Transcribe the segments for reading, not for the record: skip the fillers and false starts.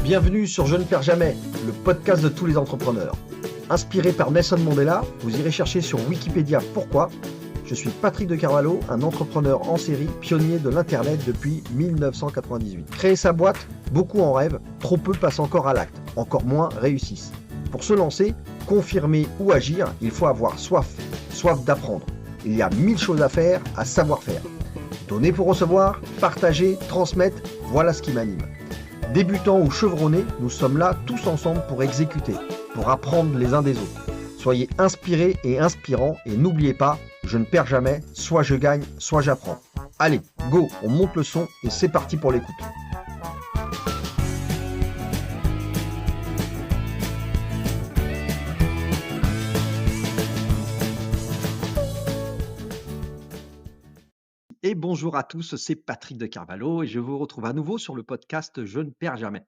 Bienvenue sur Je ne perds jamais, le podcast de tous les entrepreneurs. Inspiré par Nelson Mandela, vous irez chercher sur Wikipédia pourquoi. Je suis Patrick de Carvalho, un entrepreneur en série, pionnier de l'Internet depuis 1998. Créer sa boîte, beaucoup en rêvent, trop peu passent encore à l'acte, encore moins réussissent. Pour se lancer, confirmer ou agir, il faut avoir soif d'apprendre. Il y a 1000 choses à faire, à savoir faire. Donner pour recevoir, partager, transmettre, voilà ce qui m'anime. Débutants ou chevronnés, nous sommes là tous ensemble pour exécuter, pour apprendre les uns des autres. Soyez inspirés et inspirants et n'oubliez pas, je ne perds jamais, soit je gagne, soit j'apprends. Allez, go, on monte le son et c'est parti pour l'écoute. Et bonjour à tous, c'est Patrick de Carvalho et je vous retrouve à nouveau sur le podcast Je ne perds jamais.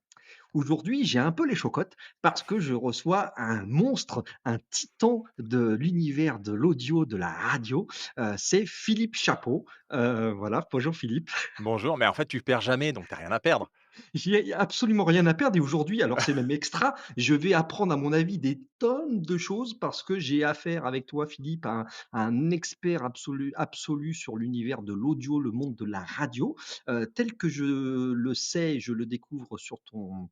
Aujourd'hui, j'ai un peu les chocottes parce que je reçois un monstre, un titan de l'univers de l'audio, de la radio. C'est Philippe Chapeau. Voilà, bonjour Philippe. Bonjour, mais en fait, tu perds jamais, donc tu as rien à perdre. J'ai absolument rien à perdre et aujourd'hui, alors c'est même extra, je vais apprendre à mon avis des tonnes de choses parce que j'ai affaire avec toi Philippe à un expert absolu sur l'univers de l'audio, le monde de la radio. Tel que je le sais, je le découvre sur ton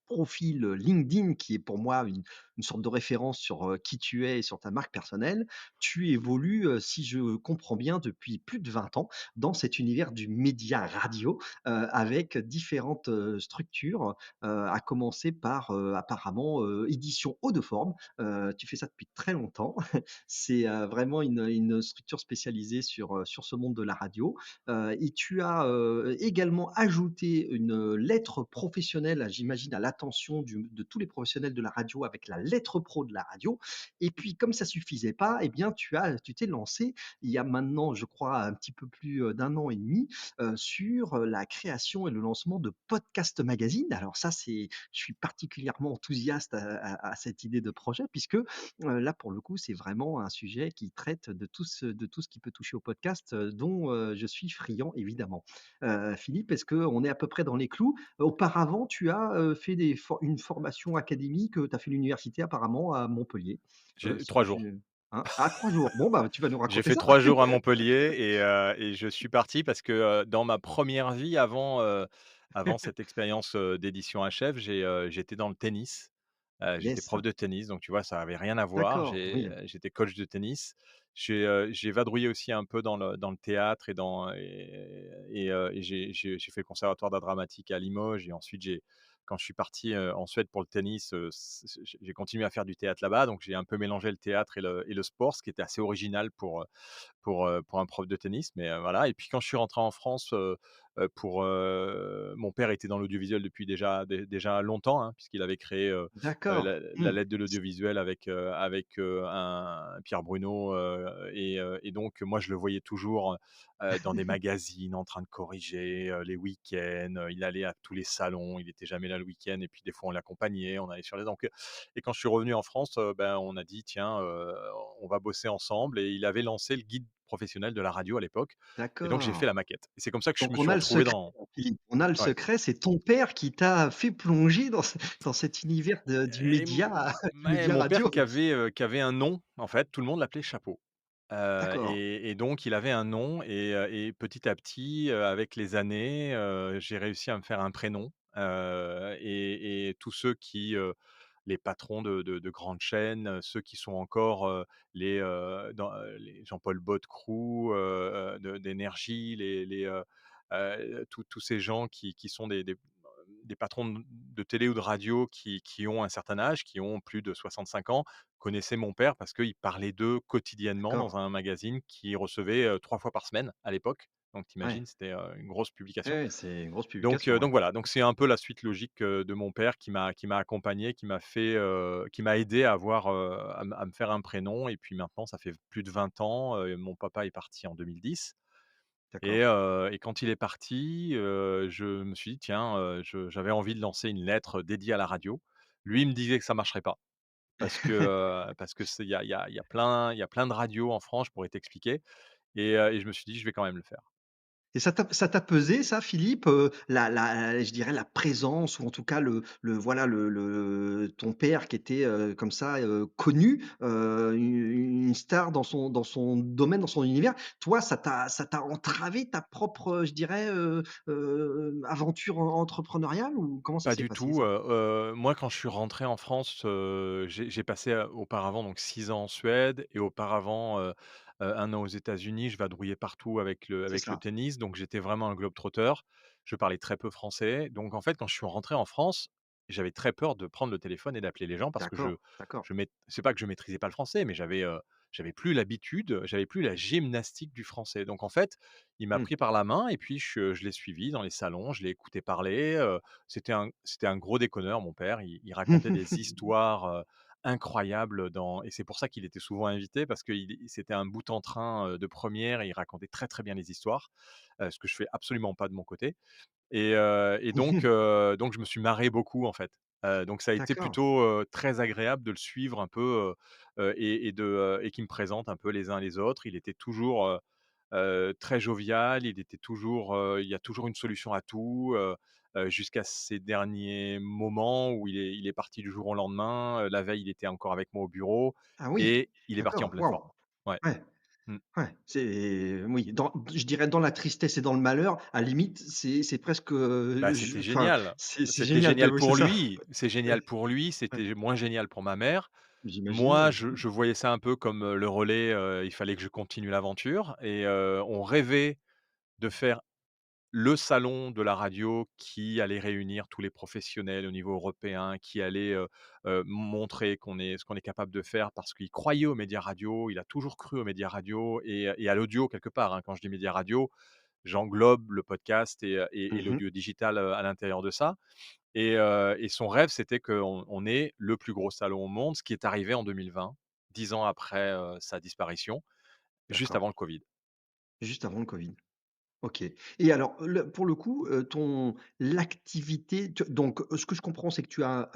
profil LinkedIn qui est pour moi une sorte de référence sur qui tu es et sur ta marque personnelle. Tu évolues, si je comprends bien, depuis plus de 20 ans dans cet univers du média radio avec différentes structures, à commencer par apparemment édition haut de forme. Tu fais ça depuis très longtemps. C'est vraiment une structure spécialisée sur ce monde de la radio. Et tu as également ajouté une lettre professionnelle, j'imagine, à l'attention de tous les professionnels de la radio avec la lettre pro de la radio. Et puis, comme ça suffisait pas, eh bien, tu t'es lancé il y a maintenant, je crois, un petit peu plus d'un an et demi sur la création et le lancement de Podcast Magazine. Alors ça, je suis particulièrement enthousiaste à cette idée de projet puisque là, pour le coup, c'est vraiment un sujet qui traite de tout ce qui peut toucher au podcast, dont je suis friand, évidemment. Philippe, est-ce qu'on est à peu près dans les clous? Auparavant, tu as fait une formation académique, tu as fait l'université apparemment à Montpellier. J'ai Si 3 jours. je hein? Ah 3 jours. Bon, bah, tu vas nous J'ai raconter fait ça. 3 jours à Montpellier et je suis parti parce que, dans ma première vie avant cette expérience, d'édition HF, j'étais dans le tennis. J'étais Yes, prof de tennis, donc tu vois, ça avait rien à voir. d'accord, oui, J'étais coach de tennis. J'ai vadrouillé aussi un peu dans le théâtre et j'ai fait le conservatoire d'art dramatique à Limoges et ensuite quand je suis parti, en Suède pour le tennis, j'ai continué à faire du théâtre là-bas, donc j'ai un peu mélangé le théâtre et le sport, ce qui était assez original pour un prof de tennis, mais voilà. Et puis quand je suis rentré en France, mon père était dans l'audiovisuel depuis déjà longtemps, hein, puisqu'il avait créé, d'accord. la Mmh. lettre de l'audiovisuel avec un Pierre Bruno, et donc moi je le voyais toujours, dans des magazines en train de corriger, les week-ends, il allait à tous les salons, il était jamais là le week-end et puis des fois on l'accompagnait, on allait sur les donc et quand je suis revenu en France, ben, on a dit: «Tiens, on va bosser ensemble» et il avait lancé le guide professionnel de la radio à l'époque et donc j'ai fait D'accord. la maquette et c'est comme ça que je me Donc on suis a le retrouvé secret, dans Philippe, on a le ouais. secret, c'est ton père qui t'a fait plonger dans cet univers du Et média du ouais, média mon père radio. qui avait un nom, en fait, tout le monde l'appelait Chapeau. D'accord, Et donc il avait un nom et petit à petit, avec les années, j'ai réussi à me faire un prénom, et tous ceux les patrons de grandes chaînes, ceux qui sont encore, les Jean-Paul Botte-Crew, d'Énergie, tous ces gens qui sont des patrons de télé ou de radio qui ont un certain âge, qui ont plus de 65 ans, connaissaient mon père parce qu'il parlait d'eux quotidiennement d'accord. dans un magazine qu'il recevait, 3 fois par semaine à l'époque. Donc tu Ouais. imagines, c'était, une grosse publication. Ouais, c'est une grosse Donc publication, ouais. voilà, donc c'est un peu la suite logique, de mon père qui m'a accompagné, qui m'a aidé à avoir, à me faire un prénom et puis maintenant ça fait plus de 20 ans, mon papa est parti en 2010 D'accord. et quand il est parti, je me suis dit: «Tiens, j'avais envie de lancer une lettre dédiée à la radio». Lui, il me disait que ça marcherait pas parce que c'est il y a plein de radios en France, je pourrais t'expliquer et je me suis dit: «Je vais quand même le faire». et ça t'a pesé ça, Philippe, je dirais la présence ou en tout cas voilà ton père qui était, comme ça, connu, une star dans son domaine, dans son univers. Toi, ça t'a entravé ta propre, je dirais, aventure entrepreneuriale ou comment ça Pas s'est du passé tout, ça? moi quand je suis rentré en France, j'ai passé, auparavant donc 6 ans en Suède et auparavant, 1 an aux États-Unis. Je vadrouillais partout C'est avec le ça. tennis, donc j'étais vraiment un globe-trotter. Je parlais très peu français, donc en fait, quand je suis rentré en France, j'avais très peur de prendre le téléphone et d'appeler les gens parce que D'accord, d'accord. c'est pas que je maîtrisais pas le français, mais j'avais plus l'habitude, j'avais plus la gymnastique du français. Donc en fait, il m'a Mmh. pris par la main et puis je l'ai suivi dans les salons, je l'ai écouté parler, c'était un gros déconneur mon père, il racontait des histoires, incroyables dans et c'est pour ça qu'il était souvent invité parce qu'il c'était un boute en train, de première et il racontait très, très bien les histoires, ce que je fais absolument pas de mon côté et donc je me suis marré beaucoup en fait. Donc ça a été D'accord. plutôt, très agréable de le suivre un peu, et qu'il me présente un peu les uns les autres. Il était toujours, très jovial, il était toujours, il y a toujours une solution à tout, jusqu'à ces derniers moments où il est parti du jour au lendemain, la veille, il était encore avec moi au bureau Ah oui, et il est parti en d'accord, pleine forme. waouh! Ouais. Ouais. Mmh. Ouais, c'est oui, je dirais dans la tristesse et dans le malheur, à la limite, c'est presque, Bah, je c'était enfin, génial. c'est C'était génial de génial oui, c'est pour ça. lui, c'est Ouais, génial pour lui, ouais, c'était moins génial pour ma mère. j'imagine, Moi, ouais. je voyais ça un peu comme, le relais, il fallait que je continue l'aventure et on rêvait de faire le salon de la radio qui allait réunir tous les professionnels au niveau européen, qui allait, montrer qu'on est capable de faire parce qu'il croyait aux médias radio. Il a toujours cru aux médias radio et à l'audio quelque part, hein. Quand je dis médias radio, j'englobe le podcast et Mmh mh. l'audio digital, à l'intérieur de ça et son rêve, c'était qu'on ait le plus gros salon au monde, ce qui est arrivé en 2020, 10 ans après, sa disparition, juste D'accord, avant le covid. juste avant le covid. OK, et alors pour le coup, l'activité donc ce que je comprends, c'est que tu as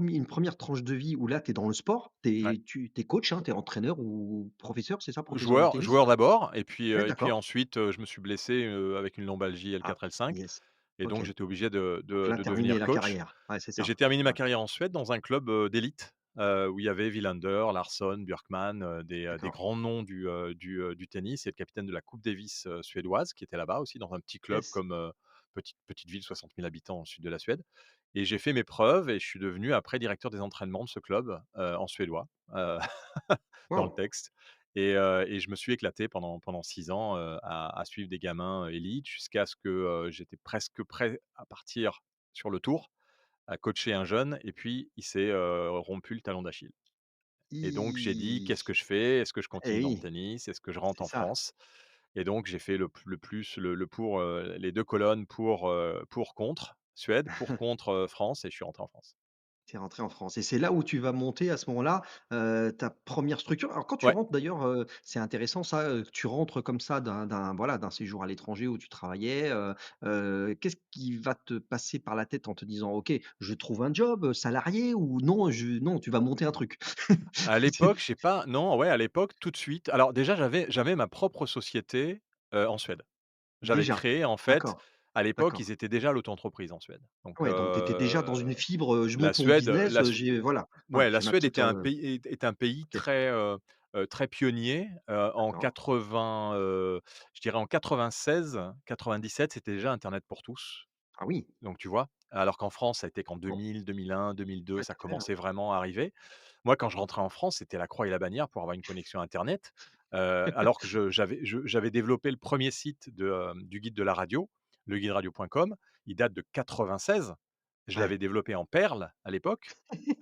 une première tranche de vie où là, tu es dans le sport, Ouais. tu es coach, hein, tu es entraîneur ou professeur, c'est ça? Professeur de tennis? Joueur d'abord Ouais, et puis d'accord. ensuite, je me suis blessé, avec une lombalgie Ah, L4, L5 yes. et OK, donc j'étais obligé donc là, de terminer devenir la coach carrière. Ouais, c'est et ça. j'ai terminé ma Ouais, carrière en Suède dans un club, d'élite, où il y avait Wilander, Larsson, Björkman, des d'accord. grands noms du tennis et le capitaine de la coupe Davis, suédoise qui était là-bas aussi dans un petit club Yes. comme, petite ville, 60 000 habitants au sud de la Suède et j'ai fait mes preuves et je suis devenu après directeur des entraînements de ce club, en suédois, dans le Waouh! texte et je me suis éclaté pendant 6 ans, à suivre des gamins, élites jusqu'à ce que, j'étais presque prêt à partir sur le tour, à coacher un jeune et puis il s'est, rompu le talon d'Achille et donc j'ai dit: I «Qu'est-ce que je fais? Est-ce que je Eh continue dans le oui, tennis? Est-ce que je rentre c'est en ça. France?» Et donc j'ai fait le plus, le pour, les 2 colonnes pour contre Suède, pour contre, France et je suis rentré en France. Tu es rentré en France et c'est là où tu vas monter à ce moment-là, ta première structure. Alors quand tu Ouais. rentres d'ailleurs, c'est intéressant ça, que tu rentres comme ça voilà, d'un séjour à l'étranger où tu travaillais, qu'est-ce qui va te passer par la tête en te disant: «OK, je trouve un job, salarié» ou non, tu vas monter un truc? À C'est l'époque, j'ai pas non, ouais, à l'époque, tout de suite alors déjà, j'avais ma propre société, en Suède. J'avais déjà? créé en fait D'accord, à l'époque, ils d'accord. étaient déjà à l'auto-entreprise en Suède. Donc, Ouais, donc tu étais déjà dans une fibre, «Je la monte mon Suède, business, la Su j'ai voilà, ouais, la j'ai ma Suède petite, était un pays OK, très pionnier, en d'accord. 80, je dirais en 96-97, c'était déjà internet pour tous. Ah oui, Donc tu vois? Alors qu'en France, ça a été qu'en bon, 2000-2001, 2002, ouais, ça tout à fait, ouais. commençait vraiment à arriver. Moi, quand je rentrais en France, c'était la croix et la bannière pour avoir une connexion internet, alors que j'avais développé le premier site du guide de la radio, leguideradio.com. Il date de 96. Je Ouais. l'avais développé en Perl à l'époque,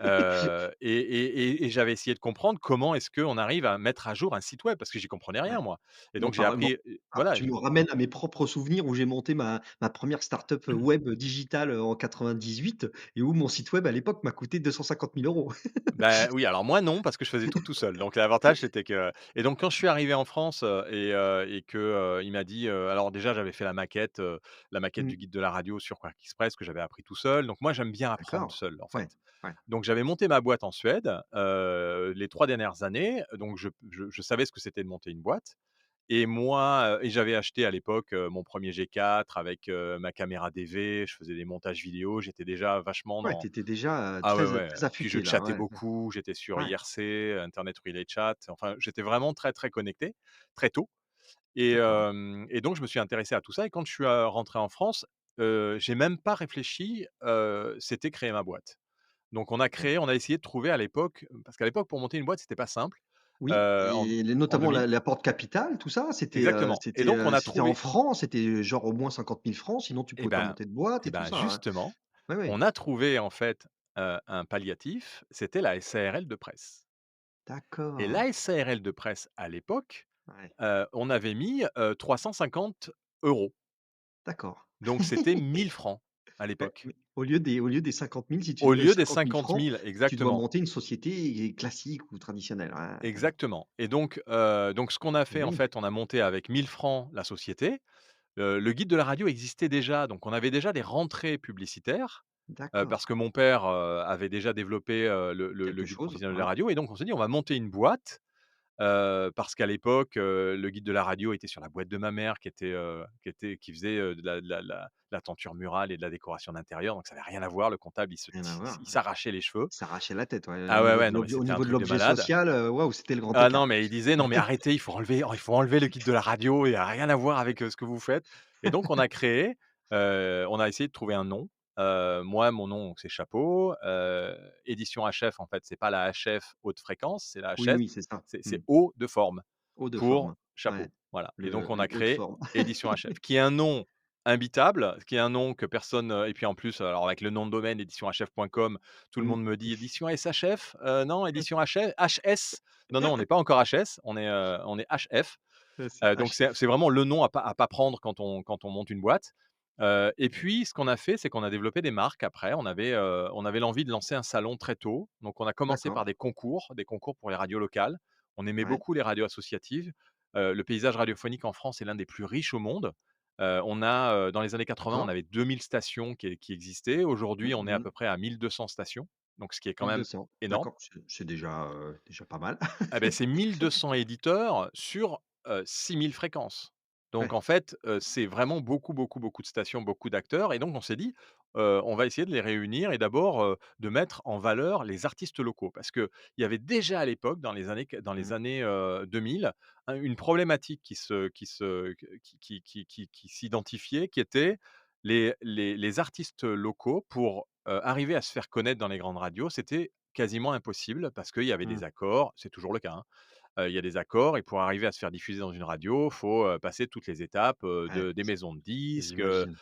et j'avais essayé de comprendre comment est-ce qu'on arrive à mettre à jour un site web parce que j'y comprenais Ouais. rien moi et Bon, donc j'ai bon, appris, voilà. tu me ramènes à mes propres souvenirs où j'ai monté ma première start-up web digitale, en 98 et où mon site web à l'époque m'a coûté 250 000 €. Bah, oui, alors moi non, parce que je faisais tout seul. Donc l'avantage c'était que et donc quand je suis arrivé en France, et que, il m'a dit, alors déjà j'avais fait la maquette Mmh. du guide de la radio sur Quark Express que j'avais appris tout seul. Donc moi j'aime bien apprendre D'accord. seul, en fait. Ouais, ouais. Donc j'avais monté ma boîte en Suède, les 3 dernières années, donc je savais ce que c'était de monter une boîte et moi, et j'avais acheté à l'époque, mon premier G4 avec, ma caméra DV, je faisais des montages vidéo, j'étais déjà vachement Ouais, dans tu étais déjà, ah ouais, ouais, très puis je affûté là, chattais ouais. beaucoup, j'étais sur Ouais, IRC, Internet Relay Chat, enfin j'étais vraiment très, très connecté, très tôt. Et d'accord. donc je me suis intéressé à tout ça et quand je suis, rentré en France, j'ai même pas réfléchi, c'était créer ma boîte. Donc Ouais. on a essayé de trouver à l'époque parce qu'à l'époque pour monter une boîte, c'était pas simple, Oui en et les en notamment 2000 l'apport de capital, tout ça, exactement et donc on a c'était en trouvé francs, c'était genre au moins 50 000 francs, sinon tu et pouvais pas ben monter de boîte et et tout ben ça, hein? justement, Ouais, ouais, on a trouvé en fait, un palliatif, c'était la SARL de presse et d'accord. la SARL de presse à l'époque, Ouais, on avait mis, 350 €. d'accord. Donc c'était 1 000 francs à Ouais, l'époque. mais au lieu des 50 000, si tu Au lèves lieu des 50 000 francs, 50 000 tu dois exactement, monter une société classique ou traditionnelle. Ouais, ouais. exactement et donc ce qu'on a Et fait en oui, fait, on a monté avec 1 000 francs la société. Le guide de la radio existait déjà, donc on avait déjà des rentrées publicitaires, parce d'accord. que mon père, avait déjà développé, le Quelque guide chose, professionnel de la ouais, radio et donc on s'est dit: «On va monter une boîte». Parce qu'à l'époque, le guide de la radio était sur la boîte de ma mère qui faisait, de la tenture murale et de la décoration d'intérieur, donc ça avait rien à voir. Le comptable, rien à voir, il ouais. s'arrachait les cheveux. S'arracher la tête, ouais, Ah ouais, ouais, non, mais au c'était un niveau de truc de l'objet malade. social, waouh, c'était le grand Ah écart. non, mais il disait: «Non mais arrêtez, il faut enlever le guide de la radio, il a rien à voir avec, ce que vous faites» et donc on a essayé de trouver un nom. Moi, mon nom, donc c'est Chapeau, édition HF, en fait, c'est pas la HF haute fréquence, c'est la Oui, HS, oui, c'est ça. c'est Mmh. haut de forme Haut de pour forme. chapeau, Ouais, voilà et donc on le a haut de créé forme. édition HF, qui est un nom imbitable, qui est un nom que personne, et puis en plus, alors avec le nom de domaine éditionhf.com, tout le Mmh. monde me dit: «Édition SHF? Non, édition HS?» Non, non, on n'est pas encore HS, on est HF. Ouais, c'est Donc HF. c'est vraiment le nom à pas prendre quand on monte une boîte. Et puis ce qu'on a fait, c'est qu'on a développé des marques après. On avait l'envie de lancer un salon très tôt. Donc on a commencé par D'accord. des concours pour les radios locales. On aimait Ouais. beaucoup les radios associatives. Le paysage radiophonique en France est l'un des plus riches au monde. Dans les années 80, on D'accord. avait 2 000 stations qui existaient. Aujourd'hui, on est à Mmh. peu près à 1 200 stations, donc ce qui est quand même 1200. énorme. D'accord, c'est déjà, déjà pas mal. Ah beh, c'est 1 200 éditeurs sur, 6 000 fréquences. Donc Ouais. en fait, c'est vraiment beaucoup, beaucoup, beaucoup de stations, beaucoup d'acteurs et donc on s'est dit: «On va essayer de les réunir et d'abord, de mettre en valeur les artistes locaux». Parce qu'il y avait déjà à l'époque, dans les Mmh. années, 2000, une problématique qui s'identifiait, qui était les artistes locaux pour, arriver à se faire connaître dans les grandes radios, c'était quasiment impossible parce qu'il y avait Mmh. des accords, c'est toujours le cas, hein. Il y a des accords et pour arriver à se faire diffuser dans une radio, faut, passer toutes les étapes, Ouais, des maisons de disques, j'imagine.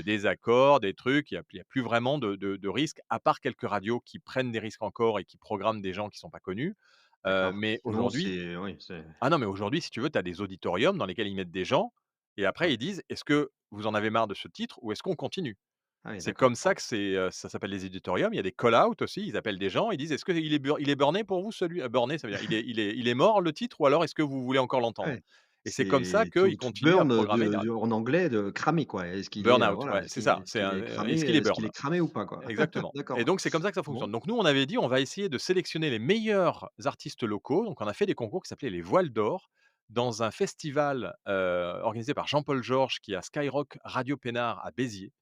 des accords, des trucs. Il y a plus vraiment de risques, à part quelques radios qui prennent des risques encore et qui programment des gens qui sont pas connus. D'accord. Mais Sinon, aujourd'hui c'est oui, c'est ah non, mais aujourd'hui, si tu veux, tu as des auditoriums dans lesquels ils mettent des gens et après ouais. ils disent: «Est-ce que vous en avez marre de ce titre ou est-ce qu'on continue?» Ah oui, C'est comme d'accord. ça que ça s'appelle les éditoriums. Il y a des call out aussi, ils appellent des gens, ils disent: «Est-ce qu'il est burné pour vous celui?» burné, ça veut dire il est mort le titre ou alors est-ce que vous voulez encore l'entendre? Ouais. Et c'est comme ça C'est qu'ils to continuent à burn, programmer des de radios. en anglais, de cramer, quoi. Est-ce qu'il est, Burn-out, voilà, ouais, c'est ça, est-ce qu'il est est-ce cramé, qu'il est est-ce qu'il burn? est cramé ou pas, quoi? Exactement et D'accord. donc c'est comme ça que ça fonctionne. Bon, Donc nous, on avait dit: «On va essayer de sélectionner les meilleurs artistes locaux», donc on a fait des concours qui s'appelaient les Voiles d'or dans un festival, organisé par Jean-Paul Georges qui est à Skyrock Radio Pénard à Béziers.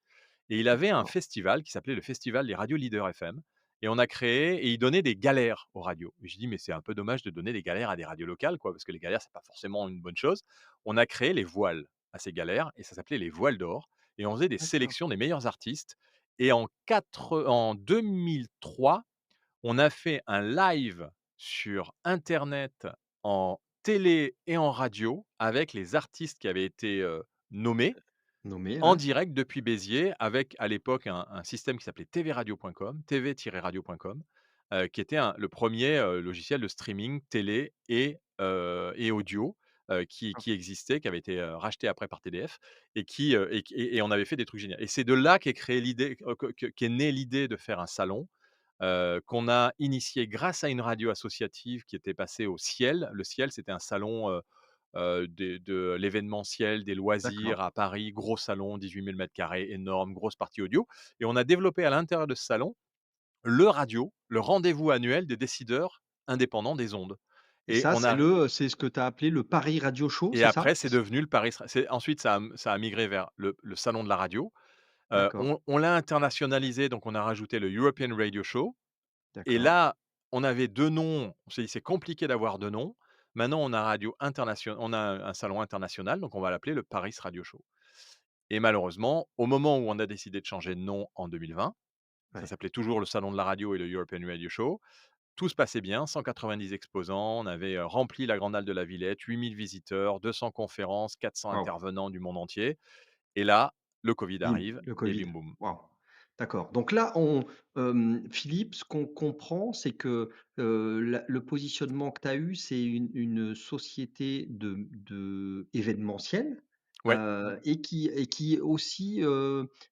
Et il avait un d'accord. festival qui s'appelait le Festival des radios leaders FM et on a créé et il donnait des galères aux radios. Et je dis: «Mais c'est un peu dommage de donner des galères à des radios locales, quoi», parce que les galères, c'est pas forcément une bonne chose. On a créé les voiles à ces galères et ça s'appelait les Voiles d'or et on faisait des D'accord. sélections des meilleurs artistes et en 2003, on a fait un live sur internet, en télé et en radio avec les artistes qui avaient été, nommés Nommé, en ouais. direct depuis Béziers avec, à l'époque, un système qui s'appelait tvradio.com, tv-radio.com, qui était le premier logiciel de streaming télé et audio, qui existait, qui avait été, racheté après par TDF et et on avait fait des trucs géniaux et c'est de là qu'est créée l'idée, qu'est née l'idée de faire un salon, qu'on a initié grâce à une radio associative qui était passée au Ciel. Le Ciel, c'était un salon, de l'événementiel, des D'accord. loisirs à Paris, gros salon, 18 000 m², énorme, grosse partie audio et on a développé à l'intérieur de ce salon, le rendez-vous annuel des décideurs indépendants des ondes Et et ça, on a c'est ce que tu as appelé le Paris Radio Show, et c'est ça? après c'est devenu le Paris c'est ensuite ça a migré vers le salon de la radio. D'accord, On l'a internationalisé, donc on a rajouté le European Radio Show et d'accord. là, on avait 2 noms. On s'est dit: «C'est compliqué d'avoir 2 noms». Maintenant on a un salon international, donc on va l'appeler le Paris Radio Show et malheureusement, au moment où on a décidé de changer de nom en 2020, ça Ouais. s'appelait toujours le salon de la radio et le European Radio Show. Tout se passait bien, 190 exposants, on avait, rempli la Grande Halle de la Villette, 8 000 visiteurs, 200 conférences, 400 Waouh! intervenants du monde entier et là, le covid Bim, arrive le et Covid. bim boum. Waouh! D'accord. Donc là, Philippe, ce qu'on comprend, c'est que, le positionnement que tu as eu, c'est une société de événementiel, Ouais. et qui aussi,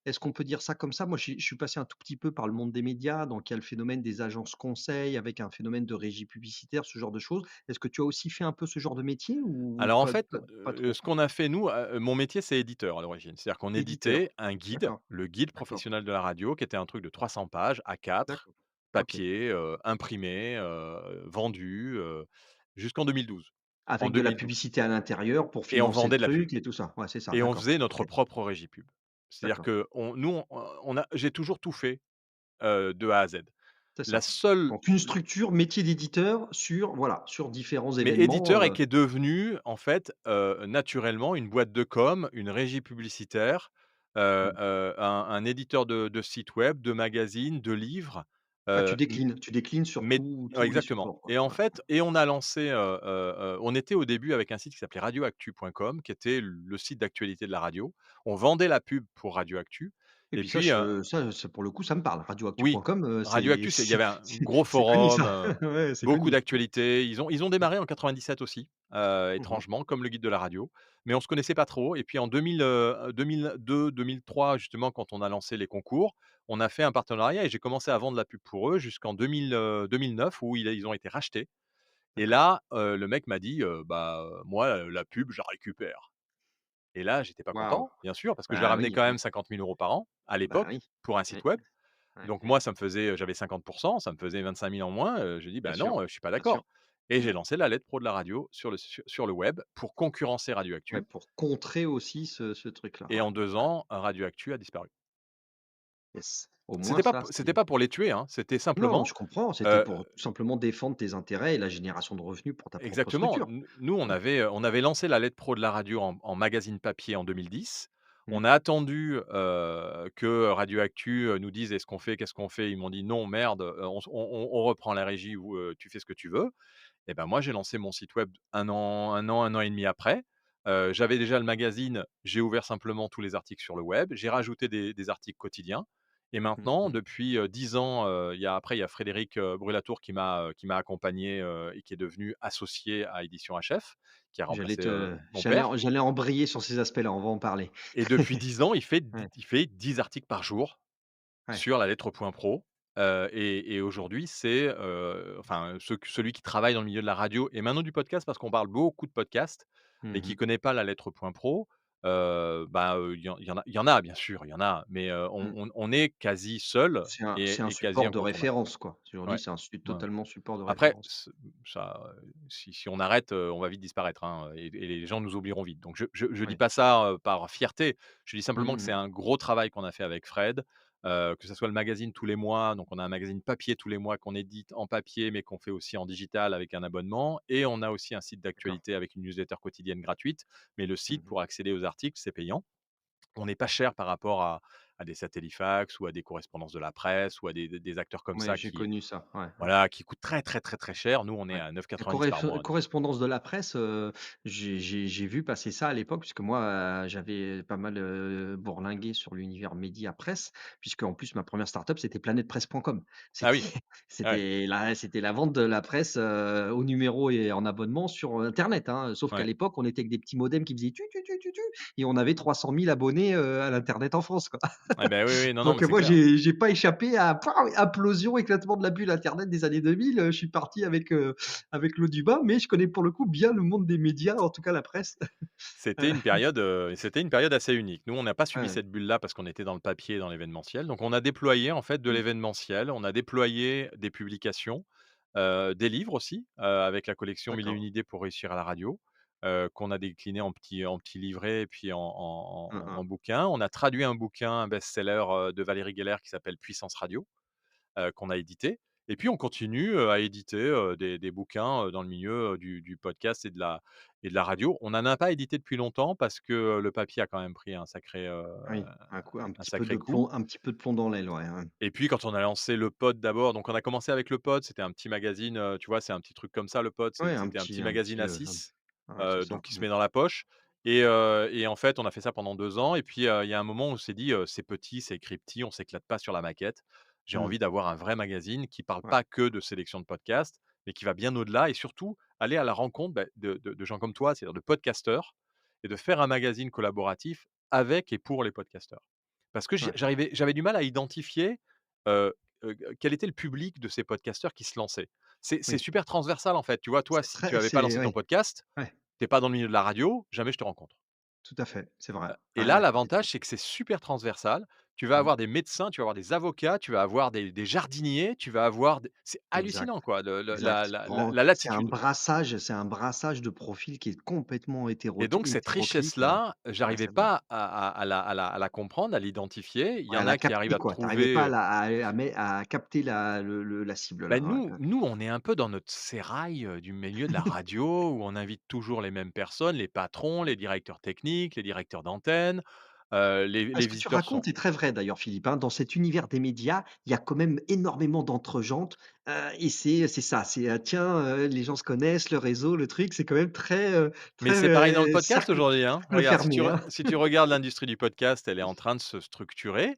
est-ce qu'on peut dire ça comme ça? Moi, je suis passé un tout petit peu par le monde des médias, donc il y a le phénomène des agences conseils avec un phénomène de régie publicitaire, ce genre de choses. Est-ce que tu as aussi fait un peu ce genre de métier ou Alors en pas fait, pas trop? ce qu'on a fait nous, mon métier c'est éditeur à l'origine. C'est-à-dire qu'on Éditeur. éditait un guide, D'accord, le guide d'accord, professionnel de la radio qui était un truc de 300 pages A4, d'accord. OK. papier, imprimé, vendu, jusqu'en 2012. En Avec de la 2012 publicité à l'intérieur pour et on financer le vendait de la pub truc et tout ça. Ouais, c'est ça, et on d'accord. faisait notre OK, propre régie pub. C'est-à-dire d'accord, qu'on nous, on a j'ai toujours tout fait, de A à Z. c'est La ça. seule Donc une structure, métier d'éditeur sur, voilà, sur différents Mais événements, éditeur et qui est devenu en fait, naturellement une boîte de com, une régie publicitaire, mmh. un éditeur de sites web, de magazines, de livres, Ah, m tu déclines sur mais ouais, tous les exactement supports, quoi. et en Ouais, fait on a lancé, on était au début avec un site qui s'appelait radioactu.com qui était le site d'actualité de la radio. On vendait la pub pour Radioactu et et puis ça, puis, ça pour le coup, ça me parle. oui, Radioactu.com, Radioactu, il y avait un gros c'est connu forum, ça. Ouais, c'est beaucoup connu. d'actualités. Ils ont démarré en 97 aussi, Mmh mh. étrangement, comme le guide de la radio. Mais on se connaissait pas trop et puis en 2002-2003 justement, quand on a lancé les concours, on a fait un partenariat et j'ai commencé à vendre la pub pour eux jusqu'en 2009 où ils ont été rachetés et D'accord. là, le mec m'a dit, «Bah, moi, la pub, je la récupère». Et là, j'étais pas Waouh! content, bien sûr, parce que je leur Bah ramenais oui, quand même oui. 50 000 € par an, à Bah l'époque, oui. pour un Oui. site web. Ouais, Donc ouais. moi, ça me faisait, j'avais 50, ça me faisait 25 000 en moins, j'ai dit: Bien «Bah sûr, non, je suis pas bien sûr. d'accord» et j'ai Mmh. lancé la lettre pro de la radio sur le web pour concurrencer Ouais, Radioactu pour contrer aussi ce truc-là. et Ouais, en 2 ouais. ans, Radioactu a disparu. Yes. Au moins ça, C'était c'est pas pour les tuer, hein, c'était non, simplement, je comprends, c'était heu pour tout simplement défendre tes intérêts et la génération de revenus pour ta propre exactement. structure. Nous, Ouais. on avait lancé la lettre pro de la radio en magazine papier en 2010. Mmh. On a attendu, que Radioactu, nous dise: «Est-ce qu'on fait? Qu'est-ce qu'on fait?» Ils m'ont dit: «Non, merde, on reprend la régie ou, tu fais ce que tu veux». Et ben, moi, j'ai lancé mon site web un an et demi après. J'avais déjà le magazine, j'ai ouvert simplement tous les articles sur le web. J'ai rajouté des articles quotidiens et Mmh maintenant mh. depuis, 10 ans, il y a Frédéric, Brulatour qui m'a accompagné, et qui est devenu associé à Éditions HF, qui a remplacé, mon père J'allais embrayer sur ces aspects-là, on va en parler. et depuis 10 ans, Ouais, il fait 10 articles par jour ouais. sur la lettre point pro, et aujourd'hui, c'est, enfin, celui qui travaille dans le milieu de la radio et maintenant du podcast parce qu'on parle beaucoup de podcast, mais Mmh qui mh. connaît pas la lettre point pro, bah, il y en a bien sûr, il y en a, mais, Mmh. on est quasi seul C'est un et quasi support de incontournable. référence, quoi. Aujourd'hui, Ouais, c'est un ouais. totalement support de Après, référence. ça, si on arrête, on va vite disparaître, hein, et les gens nous oublieront vite. Donc je dis Ouais. pas ça, par fierté. Je dis Mmh simplement que mh c'est mh. un gros travail qu'on a fait avec Fred, que ça soit le magazine tous les mois, donc on a un magazine papier tous les mois qu'on édite en papier, mais qu'on fait aussi en digital avec un abonnement et on a aussi un site D'accord. d'actualité avec une newsletter quotidienne gratuite, mais le Mmh site mh. pour accéder aux articles, c'est payant. On n'est pas cher par rapport à des Satellifax ou à des correspondances de la presse ou à des acteurs comme Ouais, ça j'ai qui connu ça. Ouais, ouais. voilà, qui coûtent très, très, très, très cher. Nous, on est Ouais. à La 9,90 par mois, donc correspondance de la presse, j'ai vu passer ça à l'époque puisque moi, j'avais pas mal, bourlingué sur l'univers média presse, puisque en plus ma première startup c'était planètepresse.com. ah C'était oui, ouais, c'était la vente de la presse, au numéro et en abonnement sur, internet, hein. Sauf qu'à ouais. l'époque, on était avec des petits modems qui faisaient tu tu tu tu tu et on avait 300 000 abonnés, à l'internet en France, quoi. Ah bah, oui, oui, non, non, mais Donc c'est moi, clair. j'ai pas échappé à pouah, implosion, éclatement de la bulle internet des années 2000. Je suis parti avec l'eau du bain, mais je connais pour le coup bien le monde des médias, en tout cas la presse. C'était une période assez unique. Nous, on n'a pas subi Ouais, cette bulle-là parce qu'on était dans le papier et dans l'événementiel. Donc on a déployé, en fait, de mmh, l'événementiel, on a déployé des publications. des livres aussi, avec la collection «1001 D'accord. idées pour réussir à la radio», qu'on a décliné en petits livrets et puis Hein, en hein. bouquins. On a traduit un bouquin, un best-seller, de Valérie Geller qui s'appelle «Puissance Radio», qu'on a édité et puis on continue, à éditer, des bouquins, dans le milieu, du podcast et de la radio. On n'en a pas édité depuis longtemps parce que, le papier a quand même pris Oui, un sacré coup. un petit peu de plomb dans l'aile, ouais, ouais. Et puis quand on a lancé Le Pod d'abord, donc on a commencé avec Le Pod, c'était un petit magazine, tu vois? C'est un petit truc comme ça Le Pod, Ouais, c'était un petit un magazine petit, à 6, ouais, c'est ça. donc qui se Mmh. met dans la poche et en fait, on a fait ça pendant 2 ans et puis, il y a un moment où on s'est dit, «C'est petit, c'est écrit petit, on s'éclate pas sur la maquette. J'ai Mmh. envie d'avoir un vrai magazine qui parle Ouais, pas que de sélection de podcasts, mais qui va bien au-delà et surtout aller à la rencontre, de gens comme toi, c'est-à-dire de podcasteurs et de faire un magazine collaboratif avec et pour les podcasteurs». Parce que ouais. j'avais du mal à identifier, heu quel était le public de ces podcasteurs qui se lançaient. C'est Oui. super transversal, en fait. Tu vois, toi, si tu avais pas lancé ton Oui, podcast, ouais, tu es pas dans le milieu de la radio, jamais je te rencontre. tout à fait, c'est vrai. Et Ouais, là, ouais, l'avantage, c'est que c'est super transversal. Tu vas mmh, avoir des médecins, tu vas avoir des avocats, tu vas avoir des jardiniers, tu vas avoir des c'est exact, hallucinant, quoi, le exact. la latitude. C'est un brassage de profils qui est complètement Et donc cette hétéroclite, richesse-là, ouais, j'arrivais c'est vrai. pas à la comprendre, à l'identifier. Il y Ouais, à en la a qui arrivent capter à quoi, tu arrivais pas trouver. à capter la cible là, ouais, Nous, on est un peu dans notre sérail, du milieu de la radio où on invite toujours les mêmes personnes, les patrons, les directeurs techniques, les directeurs d'antenne, les Ce que tu visiteurs sont racontes est très vrai d'ailleurs Philippe, hein. Dans cet univers des médias, il y a quand même énormément d'entre-gentes, et c'est ça, c'est, tiens, les gens se connaissent, le réseau, le truc, c'est quand même mais très, c'est pareil dans le podcast cercle aujourd'hui, hein. cercle Regarde, si tu fermé, re hein. si tu regardes l'industrie du podcast, elle est en train de se structurer.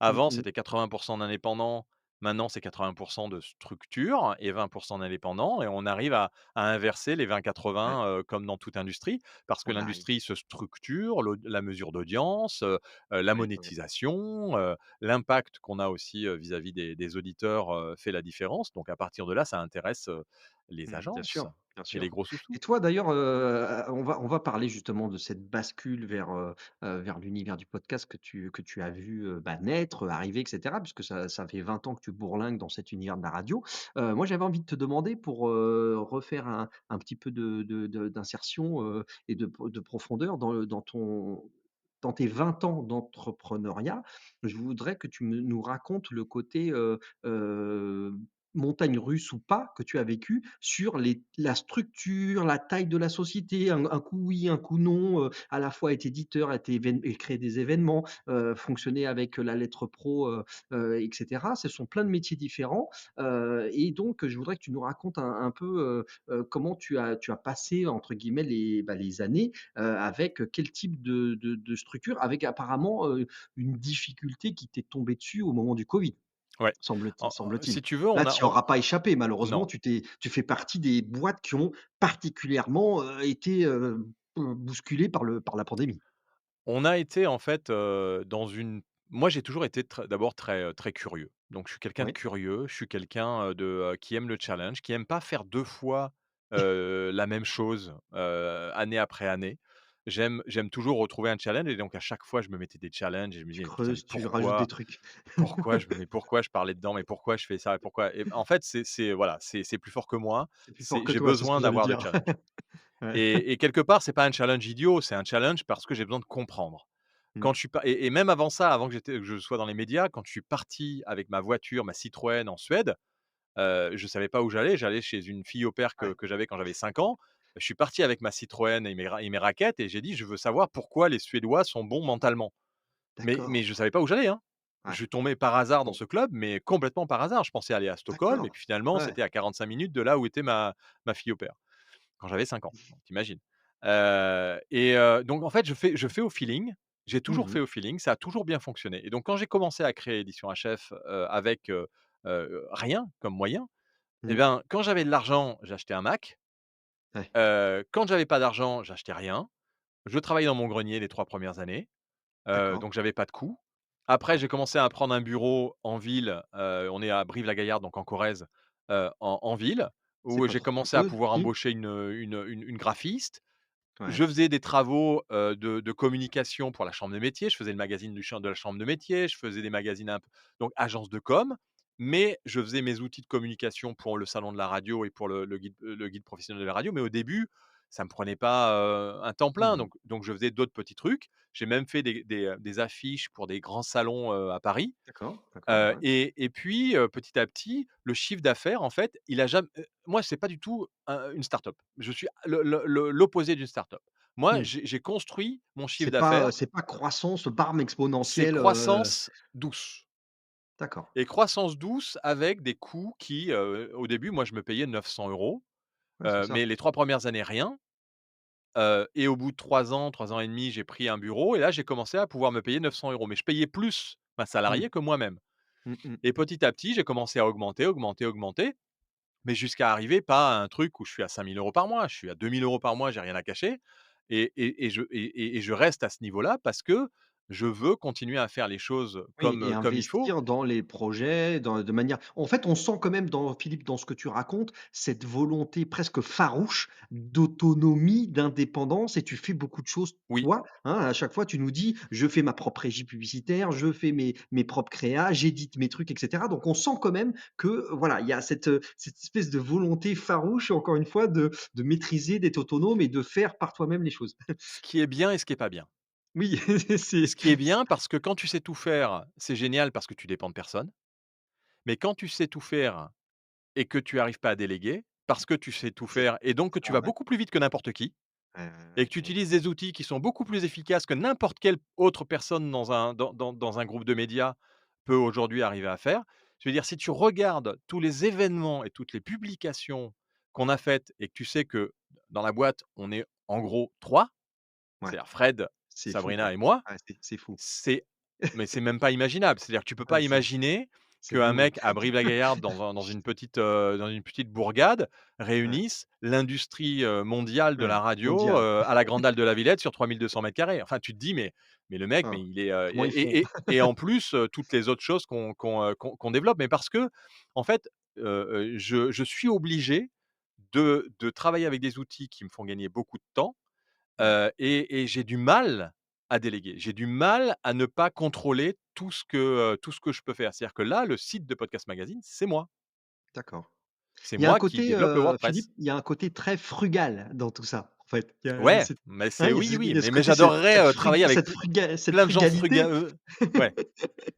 Mmh Avant, mh. c'était 80 d'indépendants, maintenant c'est 80 de structures et 20 d'indépendants et on arrive à inverser les Ouais, 20-80, comme dans toute industrie. Parce que on arrive. l'industrie se structure, la mesure d'audience, la Ouais, ouais. monétisation, l'impact qu'on a aussi, vis-à-vis des auditeurs, fait la différence. Donc à partir de là, ça intéresse, les Mmh, bien agences sûr, bien et les sûr. gros sous-sous. Et toi d'ailleurs, on va parler justement de cette bascule vers l'univers du podcast que tu as vu, bah, naître, arriver et cetera, puisque ça fait 20 ans que tu bourlingues dans cet univers de la radio. Moi j'avais envie de te demander pour, refaire un petit peu d'insertion, et de profondeur dans tes 20 ans d'entrepreneuriat. Je voudrais que tu nous racontes le côté, montagne russe ou pas, que tu as vécu sur la structure, la taille de la société, un coup oui, un coup non, à la fois être éditeur, être et créer des événements, fonctionner avec la lettre pro, et cetera. Ce sont plein de métiers différents, et donc je voudrais que tu nous racontes un peu, comment tu as «passé» entre guillemets les années, avec quel type de structure? Avec apparemment, une difficulté qui t'est tombée dessus au moment du covid. Ouais. Semble-t-il. Si tu veux, Là, on a tu y on auras pas échappé malheureusement, non. tu fais partie des boîtes qui ont particulièrement, été, bousculées par la pandémie. On a été en fait, dans une moi j'ai toujours été d'abord très curieux. Donc je suis quelqu'un de Oui, curieux, je suis quelqu'un, qui aime le challenge, qui aime pas faire 2 fois, la même chose, année après année. J'aime toujours retrouver un challenge et donc à chaque fois je me mettais des challenges et je me tu disais: «Mais putain, mais creuses, tu rajoutes des pourquoi?» trucs. Pourquoi je parlais dedans? Mais pourquoi je fais ça? Et pourquoi? Et en fait, c'est voilà, c'est plus fort que moi. C'est plus fort que J'ai toi, c'est ce que besoin j'allais d'avoir de dire. challenge. Ouais. Et quelque part, c'est pas un challenge idiot, c'est un challenge parce que j'ai besoin de comprendre. Mmh. Quand je suis pas et même avant ça, avant que je sois dans les médias, quand je suis parti avec ma voiture, ma Citroën en Suède, je savais pas où j'allais. J'allais chez une fille au pair Ouais, que j'avais quand j'avais 5 ans. Je suis parti avec ma Citroën et mes raquettes et j'ai dit: «Je veux savoir pourquoi les Suédois sont bons mentalement». Mais d'accord. je savais pas où j'allais, hein. Je Ouais, suis tombé par hasard dans bon, ce club, mais complètement par hasard. Je pensais aller à Stockholm et d'accord. puis finalement, Ouais. c'était à 45 minutes de là où était ma fille au pair. Quand j'avais 5 ans, donc tu imagines. Donc en fait, je fais au feeling. J'ai toujours Mmh. fait au feeling, ça a toujours bien fonctionné et donc quand j'ai commencé à créer Édition HF, avec, rien comme moyen et Mmh. ben, quand j'avais de l'argent, j'achetais un Mac, Ouais, quand j'avais pas d'argent, j'achetais rien. Je travaillais dans mon grenier les 3 premières années, d'accord. donc j'avais pas de coûts. Après, Ouais, j'ai commencé à prendre un bureau en ville, on est à Brive-la-Gaillarde, donc en Corrèze, en ville, c'est où pas j'ai trop commencé à coûteux, pouvoir oui. embaucher une graphiste. Ouais, Je faisais des travaux, de communication pour la chambre de métiers. Je faisais le magazine de la chambre de métiers, je faisais des magazines un peu donc agence de com mais je faisais mes outils de communication pour le salon de la radio et pour le guide professionnel de la radio. Mais au début, ça me prenait pas, un temps plein, Mmh. donc je faisais d'autres petits trucs. J'ai même fait des affiches pour des grands salons, à Paris. D'accord, d'accord, ouais. Et puis, petit à petit, le chiffre d'affaires, en fait, il a jamais. Moi, c'est pas du tout une start-up. Je suis l'opposé d'une start-up. Moi, Mmh. j'ai construit mon chiffre d'affaires, C'est pas croissance, bam, c'est exponentielle, croissance douce d'accord. et croissance douce avec des coûts qui, au début, moi, je me payais 900 €, Ouais, c'est mais ça. les 3 premières années, rien, et au bout de 3 ans et demi, j'ai pris un bureau et là, j'ai commencé à pouvoir me payer 900 €, mais je payais plus ma Mmh. salariée que moi-même Mmh mh. et petit à petit, j'ai commencé à augmenter, augmenter, augmenter. Mais jusqu'à arriver pas à un truc où je suis à 5 000 € par mois, je suis à 2 000 € par mois, j'ai rien à cacher et je reste à ce niveau-là parce que je veux continuer à faire les choses Oui, comme, et comme il faut. investir dans les projets, dans de manière en fait, on sent quand même dans Philippe, dans ce que tu racontes, cette volonté presque farouche d'autonomie, d'indépendance et tu fais beaucoup de choses Oui, toi, hein. À chaque fois, tu nous dis: «Je fais ma propre régie publicitaire, je fais mes propres créas, j'édite mes trucs» et cetera. Donc on sent quand même que, voilà, il y a cette espèce de volonté farouche, encore une fois, de maîtriser, d'être autonome et de faire par toi-même les choses. ce qui est bien et ce qui est pas bien. Oui, Ce qui est bien parce que quand tu sais tout faire, c'est génial parce que tu dépends de personne. Mais quand tu sais tout faire et que tu arrives pas à déléguer, parce que tu sais tout c'est faire et donc que tu ça, vas ouais. beaucoup plus vite que n'importe qui, et que tu Ouais. utilises des outils qui sont beaucoup plus efficaces que n'importe quelle autre personne dans un groupe de médias peut aujourd'hui arriver à faire. Je veux dire, si tu regardes tous les événements et toutes les publications qu'on a faites et que tu sais que dans la boîte, on est en gros 3, Ouais. c'est-à-dire Fred, C'est fou, Sabrina quoi. et moi, Ouais, c'est fou. c'est mais c'est même pas imaginable. C'est-à-dire que tu peux pas Ouais, imaginer c'est qu'un dingue. mec à Brive-la-Gaillarde dans une petite bourgade Ouais, réunisse l'industrie, mondiale de ouais, la radio, mondial. à la Grande Halle de la Villette sur 3 200 m². Enfin, tu te dis: «Mais le mec, mais Ah, il est, comment ils font? et en plus, toutes les autres choses qu'on développe». Mais parce que en fait, je suis obligé de travailler avec des outils qui me font gagner beaucoup de temps. Ouais, Et j'ai du mal à déléguer. J'ai du mal à ne pas contrôler tout ce que je peux faire. C'est-à-dire que là, le site de Podcast Magazine, c'est moi. d'accord. C'est Il y a un moi qui côté, développe le WordPress. Philippe, il y a un côté très frugal dans tout ça, en fait. Ouais, mais c'est oui, oui, Il y a ce mais côté, cette j'adorerais, cette travailler avec cette plein de gens frugalité. ouais,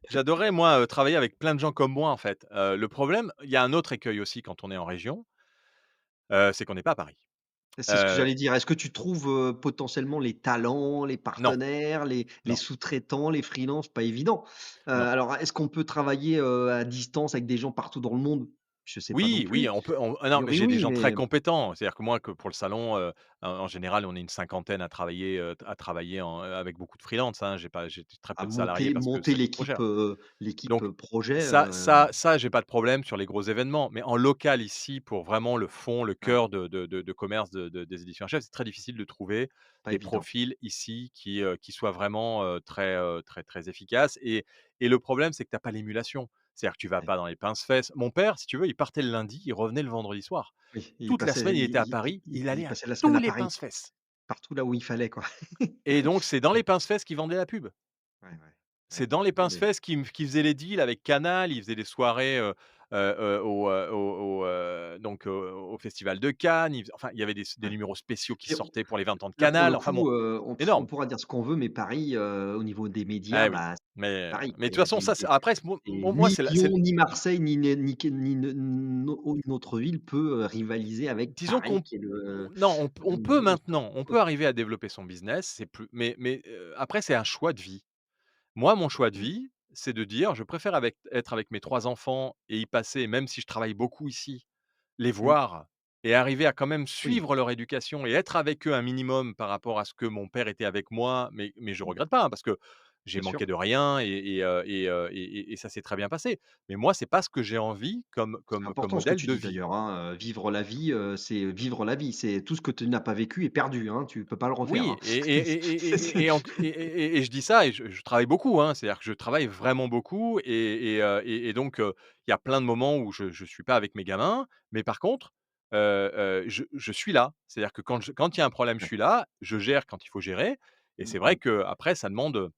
j'adorerais moi, travailler avec plein de gens comme moi, en fait. Le problème, il y a un autre écueil aussi quand on est en région, c'est qu'on n'est pas à Paris. C'est ce que Heu, j'allais dire. Est-ce que tu trouves, potentiellement les talents, les non, partenaires, les non, sous-traitants, les freelances? Pas évident. non. Alors est-ce qu'on peut travailler, à distance avec des gens partout dans le monde? Je sais pas non Oui, oui, plus. on peut on ah non, mais Oui, j'ai des oui, gens très mais compétents. C'est-à-dire que moi, que pour le salon, en général, on est une cinquantaine à travailler avec beaucoup de freelance, hein. J'ai très à peu de salariés parce que monter ça coûte trop cher. l'équipe, Donc projet, ça, j'ai pas de problème sur les gros événements. Mais en local ici, pour vraiment le fond, le ouais, cœur de commerce des éditions Hachette, c'est très difficile de trouver pas des évident. profils ici qui soient vraiment, très efficaces et le problème, c'est que tu as pas l'émulation. C'est-à-dire que tu vas Ouais. pas dans les pince-fesses. Mon père, si tu veux, il partait le lundi, il revenait le vendredi soir. Oui, Toute la semaine, il était à Paris, il il allait à passait la semaine tous à les Paris, pince-fesses partout là où il fallait, quoi. et donc c'est dans les pince-fesses qu'il vendait la pub. Ouais, ouais, C'est ouais. dans les Non, mais pince-fesses qu'il faisait les deals avec Canal, il faisait des soirées, au festival de Cannes, il y avait des ouais. numéros spéciaux qui Et sortaient pour les 20 ans de là, pour le Canal, enfin bon, coup, on énorme. pourra dire ce qu'on veut, mais Paris, au niveau des médias, Ah oui, bah, c'est Paris, mais quoi. de Il toute y a façon ça c'est des après c'est moi ni Lyon, ni Marseille, ni que ni ne no une autre ville peut, rivaliser avec disons Paris qu'on qui est le non, on peut le maintenant, on peut arriver à développer son business, c'est plus après c'est un choix de vie. Moi, mon choix de mmh, vie, c'est de dire: «Je préfère être avec mes 3 enfants et y passer, même si je travaille beaucoup ici, les mmh, voir et arriver à quand même oui, suivre leur éducation et être avec eux un minimum par rapport à ce que mon père était avec moi». Mais je mmh, regrette pas, hein, parce que j'ai bien sûr. manqué de rien et ça s'est très bien passé. Mais moi, c'est pas ce que j'ai envie C'est comme important ce que modèle tu de dis vie. d'ailleurs, hein, vivre la vie, c'est vivre la vie. C'est tout ce que tu n'as pas vécu est perdu, hein, tu peux pas le refaire, Oui hein. C'est et je dis ça et je travaille beaucoup, hein. C'est-à-dire que je travaille vraiment beaucoup et donc il y a plein de moments où je suis pas avec mes gamins, mais par contre, je suis là. C'est-à-dire que quand il y a un problème, je ouais, suis là, je gère quand il faut gérer et mmh c'est vrai mh. qu'après ça demande,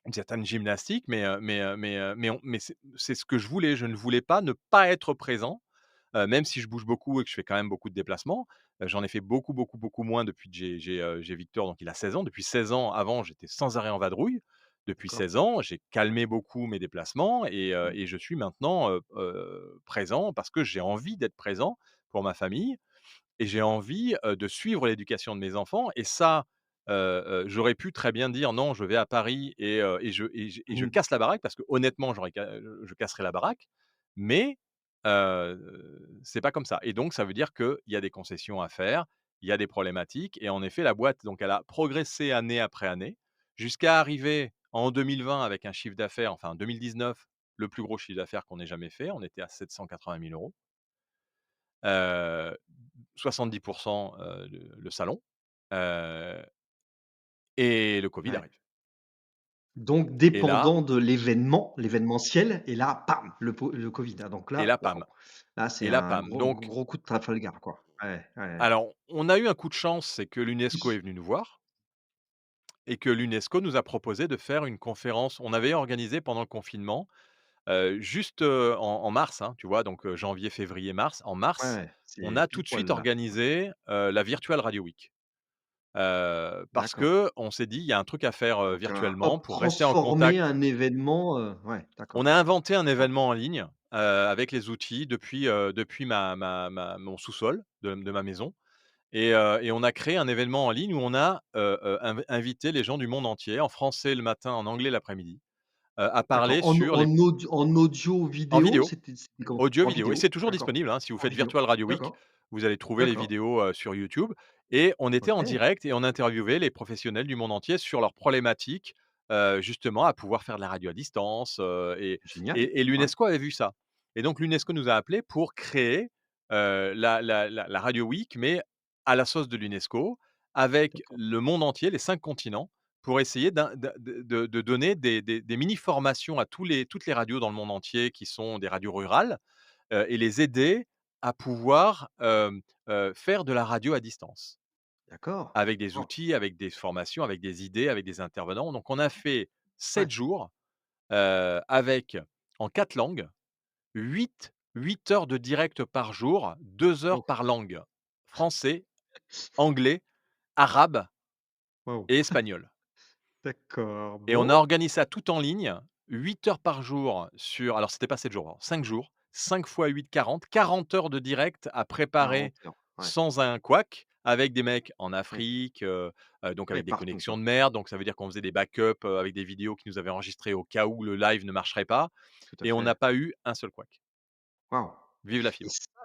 une certaine gymnastique, mais c'est ce que je voulais. Je ne voulais pas ne pas être présent, même si je bouge beaucoup et que je fais quand même beaucoup de déplacements. J'en ai fait beaucoup, beaucoup, beaucoup moins depuis que j'ai Victor, donc il a 16 ans. Depuis 16 ans, avant, j'étais sans arrêt en vadrouille. Depuis D'accord. 16 ans, j'ai calmé beaucoup mes déplacements Mmh. et je suis maintenant, présent parce que j'ai envie d'être présent pour ma famille et j'ai envie, de suivre l'éducation de mes enfants et ça, j'aurais pu très bien dire: «Non, je vais à Paris et je Mmh. casse la baraque» parce que honnêtement, je casserais la baraque, mais c'est pas comme ça et donc ça veut dire qu'il y a des concessions à faire, il y a des problématiques et en effet, la boîte, donc elle a progressé année après année jusqu'à arriver en 2020 avec un chiffre d'affaires, enfin 2019, le plus gros chiffre d'affaires qu'on ait jamais fait, on était à 780 000 €. Heu, 70 le salon, heu et le covid Ouais. arrive Donc et là dépendant de l'événement, l'événementiel et là, pam, le covid, ah donc et là, là, waouh, pam là c'est et là, un pam. gros Donc gros coup de Trafalgar, quoi. Ouais, ouais. alors, on a eu un coup de chance, c'est que l'UNESCO est venu nous voir et que l'UNESCO nous a proposé de faire une conférence. On avait organisé pendant le confinement, juste, en mars, hein, tu vois? Donc, janvier, février, mars. En Ouais, mars, ouais, on c'est a tout pile de suite poil là. organisé, la Virtual Radio Week. Parce D'accord. qu'on s'est dit: «Il y a un truc à faire, Donc virtuellement hop, pour rester en transformer contact». un événement, ouais, On d'accord. a inventé un Ouais, événement en ligne, avec les outils depuis mon sous-sol de ma maison et on a créé un événement en ligne où on a, invité les gens du monde entier, en français le matin, en anglais l'après-midi, à d'accord. parler sur les En audio, en vidéo, vidéo. c'était comment? Audio, En vidéo et vidéo, c'est toujours d'accord. disponible, hein. Si vous En faites vidéo, Virtual Radio Week, d'accord, vous allez trouver les d'accord. vidéos, sur YouTube et on était en OK, direct et on interviewait les professionnels du monde entier sur leurs problématiques, justement à pouvoir faire de la radio à distance, génial. et Ouais, l'UNESCO avait vu ça et donc l'UNESCO nous a appelés pour créer, la Radio Week, mais à la sauce de l'UNESCO, avec d'accord, le monde entier, les 5 continents, pour essayer de donner des mini formations à toutes les radios dans le monde entier qui sont des radios rurales, et les aider à pouvoir, faire de la radio à distance. d'accord, Avec des d'accord. outils, avec des formations, avec des idées, avec des intervenants. Donc on a fait Ouais. 7 jours, avec en 4 langues, huit heures de direct par jour, 2 heures Oh, par langue. Français, anglais, arabe waouh. et espagnol. D'accord, Et on a bon. organisé ça tout en ligne, 8 heures par jour sur alors c'était pas 7 jours, hein, 5 jours, 5 fois 8, 40 heures de direct à préparer 40 heures, ouais, sans un couac, avec des mecs en ouais, Afrique, donc ouais, avec des partout, connexions quoi. de merde, donc ça veut dire qu'on faisait des backups, avec des vidéos qui nous avaient enregistrées au cas où le live ne marcherait pas Tout à et on n'a fait. pas eu un seul couac. Waouh, Vive la et fibre. ça,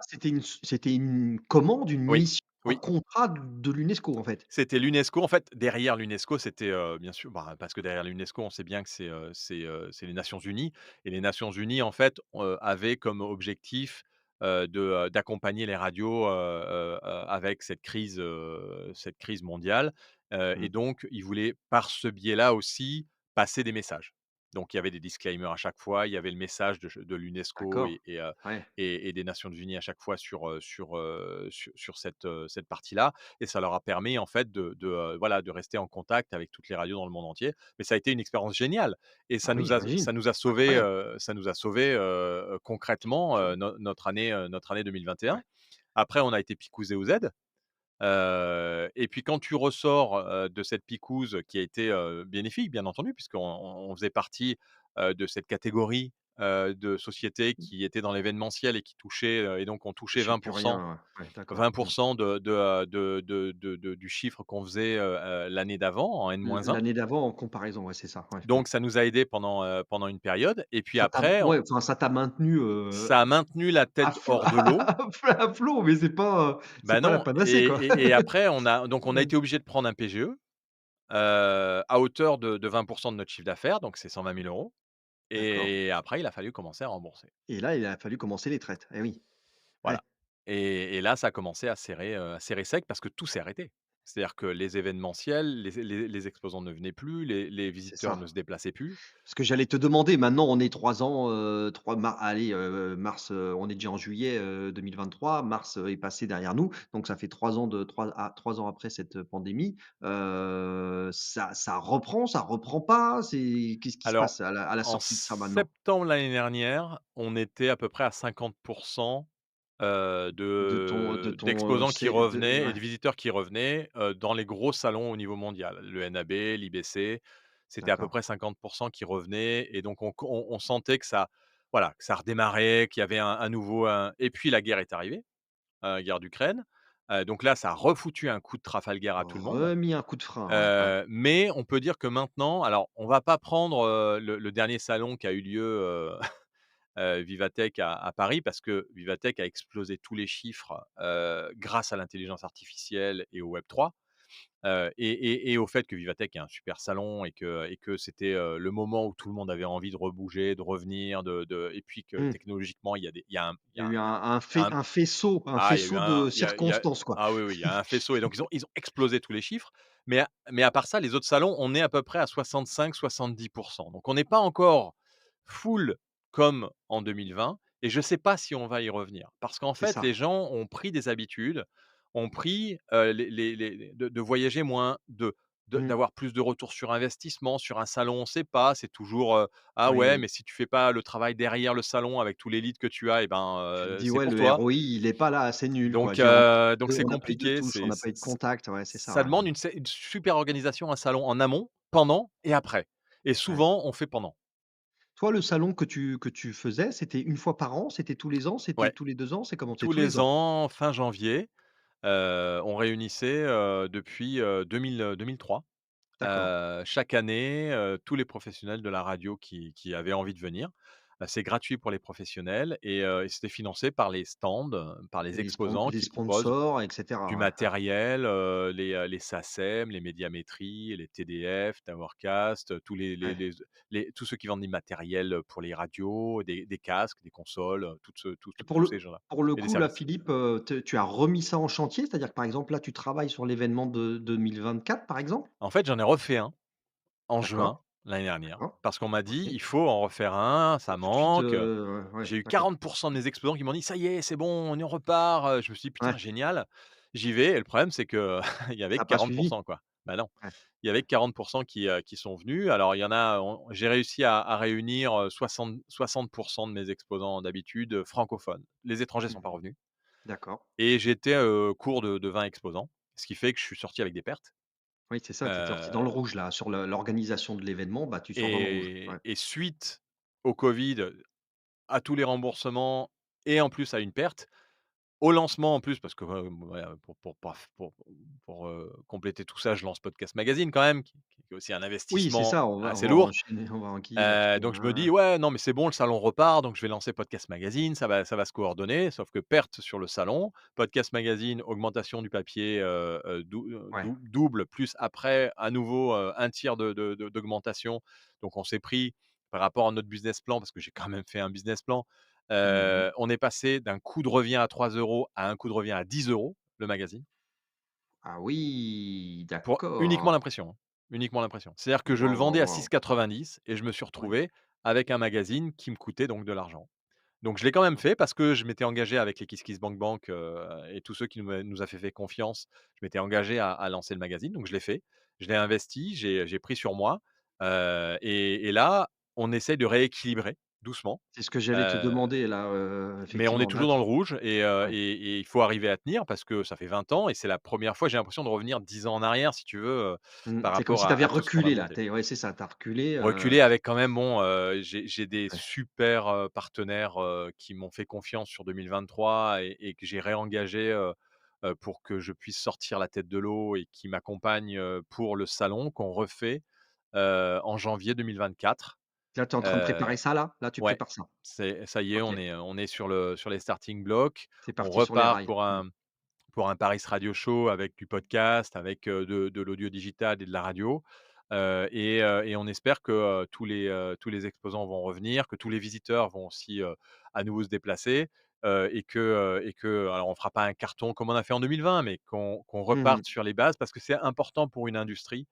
c'était une commande, une Oui, mission, un oui. contrat de l'UNESCO, en fait? C'était l'UNESCO. En fait, derrière l'UNESCO, c'était, bien sûr, bah, parce que derrière l'UNESCO, on sait bien que c'est les Nations Unies et les Nations Unies, en fait, avaient comme objectif, d'accompagner les radios, avec cette crise mondiale, et Mmh, donc ils voulaient, par ce biais-là aussi, passer des messages. Donc il y avait des disclaimers à chaque fois, il y avait le message de l'UNESCO d'accord. Ouais, et des Nations Unies à chaque fois sur cette partie-là et ça leur a permis en fait voilà, de rester en contact avec toutes les radios dans le monde entier. Mais ça a été une expérience géniale et ah oui, j'imagine, incroyable. ça nous a sauvés, concrètement, Je notre année 2021. Ouais, Après on a été picousés aux aides, et puis quand tu ressors, de cette picouse qui a été, bénéfique bien entendu puisqu'on faisait partie, de cette catégorie, de sociétés qui étaient dans l'événementiel et qui touchaient, et donc on je touchait sais plus rien, ouais, d'accord. 20 Mmh. du chiffre qu'on faisait, l'année d'avant en N-1. L'année d'avant en comparaison, ouais, c'est ça, ouais. Mmh. Donc ça nous a aidés pendant une période et puis Ça t'a après on Ouais, enfin, ça t'a maintenu, ça a maintenu la tête hors de l'eau. à flot, mais c'est Bah pas la non panacée, quoi. et après on a Ouais, été obligé de prendre un PGE, à hauteur de 20 de notre chiffre d'affaires, donc c'est 120 000 € d'accord, et après il a fallu commencer à rembourser. et là, il a fallu commencer les traites. Eh oui, ouais. Voilà et là ça a commencé à serrer sec parce que tout s'est arrêté. C'est-à-dire que les événementiels, les exposants ne venaient plus, les C'est visiteurs ne ça. se déplaçaient plus. Parce que j'allais te demander, maintenant on est 3 ans, 3 allez, mars, on est déjà en juillet, 2023, mars, est passé derrière nous, donc ça fait 3 ans de 3 ans après cette pandémie. Ça reprend, ça reprend pas? Qu'est-ce qui se Alors, passe à la en sortie de ça maintenant? septembre l'année dernière, on était à peu près à 50 De de ton, d'exposants qui c'est de revenaient et ouais, de visiteurs qui revenaient, dans les gros salons au niveau mondial. Le NAB, l'IBC, c'était à peu d'accord. près 50 qui revenaient et donc on sentait que ça voilà, que ça redémarrait, qu'il y avait un nouveau un et puis la guerre est arrivée, guerre d'Ukraine, donc là, ça a refoutu un coup de Trafalgar à tout le monde. Remis un coup de frein, ouais, ouais, Mais on peut dire que maintenant alors on va pas prendre, le dernier salon qui a eu lieu, Vivatech à Paris parce que Vivatech a explosé tous les chiffres, grâce à l'intelligence artificielle et au Web3, et au fait que Vivatech est un super salon et que c'était, le moment où tout le monde avait envie de rebouger, de revenir, de et puis que mmh. technologiquement il y Il y a a eu un un ah, il y a eu faisceau de il y a circonstances, quoi. ah oui, oui, il y a un faisceau et donc ils ont explosé tous les chiffres, mais à part ça, les autres salons, on est à peu près à 65-70. Donc on n'est pas encore full comme en 2020 et je ne sais pas si on va y revenir. Parce qu'en C'est fait, ça. les gens ont pris des habitudes, ont pris, les de voyager moins, Mmh. d'avoir plus de retour sur investissement. Sur un salon, on ne sait pas, c'est toujours, «Ah Oui, ouais, oui. mais si tu fais pas le travail derrière le salon avec tous les leads que tu as et ben, Tu te dis: c'est «Ouais, pour le toi». ROI, il est pas là, c'est nul, quoi. Donc J'ai rencontré c'est on n'a pas eu de compliqué, touche, on n'a pas eu de contact». Ouais, c'est ça, ça ouais. demande une super organisation, un salon en amont, pendant et après et Ouais. souvent on fait pendant. Toi, le salon que tu faisais, c'était une fois par an? C'était tous les ans? C'était Ouais, tous les 2 ans? C'est comment? C'est tous tous les les ans? ans, fin janvier, on réunissait, depuis, 2003, D'accord. chaque année, tous les professionnels de la radio qui avaient envie de venir. C'est gratuit pour les professionnels et c'était financé par les stands, par les exposants Les qui proposent sponsors et cetera, du ouais, ouais. matériel, les SACEM, les médiamétries, les TDF, Towercast, tous Ouais. tous ceux qui vendent du matériel, pour les radios, des casques, des consoles, Et tous ces gens-là pour le et des coup, là, services. Philippe, te tu as remis ça en chantier? C'est-à-dire que, par exemple, là, tu travailles sur l'événement de 2024, par exemple? En fait, j'en ai refait un en juin, D'accord, l'année dernière, d'accord. parce qu'on m'a dit: OK. «Il faut en refaire un, ça Tout de suite, manque». ouais, J'ai eu d'accord. 40 de mes exposants qui m'ont dit: «Ça y est, c'est bon, on y repart», je me suis dit: «Putain, Ouais, génial». J'y vais et le problème, c'est que il y avait ça que a pas 40 suivi? quoi. Bah, non. Ouais. Il y avait que 40 qui sont venus. Alors il y en a on j'ai réussi à réunir, 60 de mes exposants d'habitude, francophones. Les étrangers sont pas Mmh. revenus D'accord. et j'étais, court de 20 exposants, ce qui fait que je suis sorti avec des pertes, Oui, c'est ça, tu es sorti dans le heu rouge, là, sur l'organisation de l'événement, bah, tu sors dans le rouge. Ouais. et suite au covid, à tous les remboursements et en plus à une perte. Au lancement en plus, parce que, voilà, compléter tout ça, je lance Podcast Magazine quand même, qui est aussi un Oui, c'est investissement ça, assez on va lourd. enchaîner, on va enquiller là-dessus, Donc ouais, je ouais, me ouais. dis: «Ouais, non, mais c'est bon, le salon repart, donc je vais lancer Podcast Magazine, ça va se coordonner». Sauf que perte sur le salon, Podcast Magazine, augmentation du papier, Ouais. double, plus après à nouveau, un tiers d'augmentation. Donc on s'est pris par rapport à notre business plan, parce que j'ai quand même fait un business plan, Mmh. on est passé d'un coût de revient à 3 € à un coût de revient à 10 € le magazine. Ah oui, Pour uniquement d'accord. l'impression, hein, uniquement l'impression. C'est-à-dire que je le Waouh, waouh, vendais à waouh. 6,90 et je me suis Ouais. retrouvé avec un magazine qui me coûtait donc de l'argent. Donc je l'ai quand même fait parce que je m'étais engagé avec les KissKissBankBank, et tous ceux qui nous a fait confiance. Je m'étais engagé à lancer le magazine, donc je l'ai fait. Je l'ai investi, j'ai pris sur moi, et là, on essaie de rééquilibrer doucement. C'est ce que j'allais te Heu demander là, mais on est effectivement, là, toujours dans le rouge ouais. et il faut arriver à tenir parce que ça fait 20 ans et c'est la première fois, j'ai l'impression de revenir 10 ans en arrière si tu veux, Mmh, par c'est comme rapport si tu avais à tout ce qu'on a reculé là, monté. tu ouais, c'est ça, tu as reculé, Reculer avec quand même bon, j'ai des ouais. super, partenaires, qui m'ont fait confiance sur 2023 et que j'ai réengagés, pour que je puisse sortir la tête de l'eau et qui m'accompagnent, pour le salon qu'on refait, en janvier 2024. Là, tu es en train de Heu, préparer ça là? Là, tu ouais, prépares ça? c'est ça y est, OK, on est sur les starting blocks. c'est On parti sur les repart rails. Mmh. pour un Paris Radio Show avec du podcast, avec, de l'audio digital et de la radio, et on espère que, tous les exposants vont revenir, que tous les visiteurs vont aussi, à nouveau se déplacer. et que alors on fera pas un carton comme on a fait en 2020, mais qu'on Mmh mh. reparte sur les bases parce que c'est important pour une industrie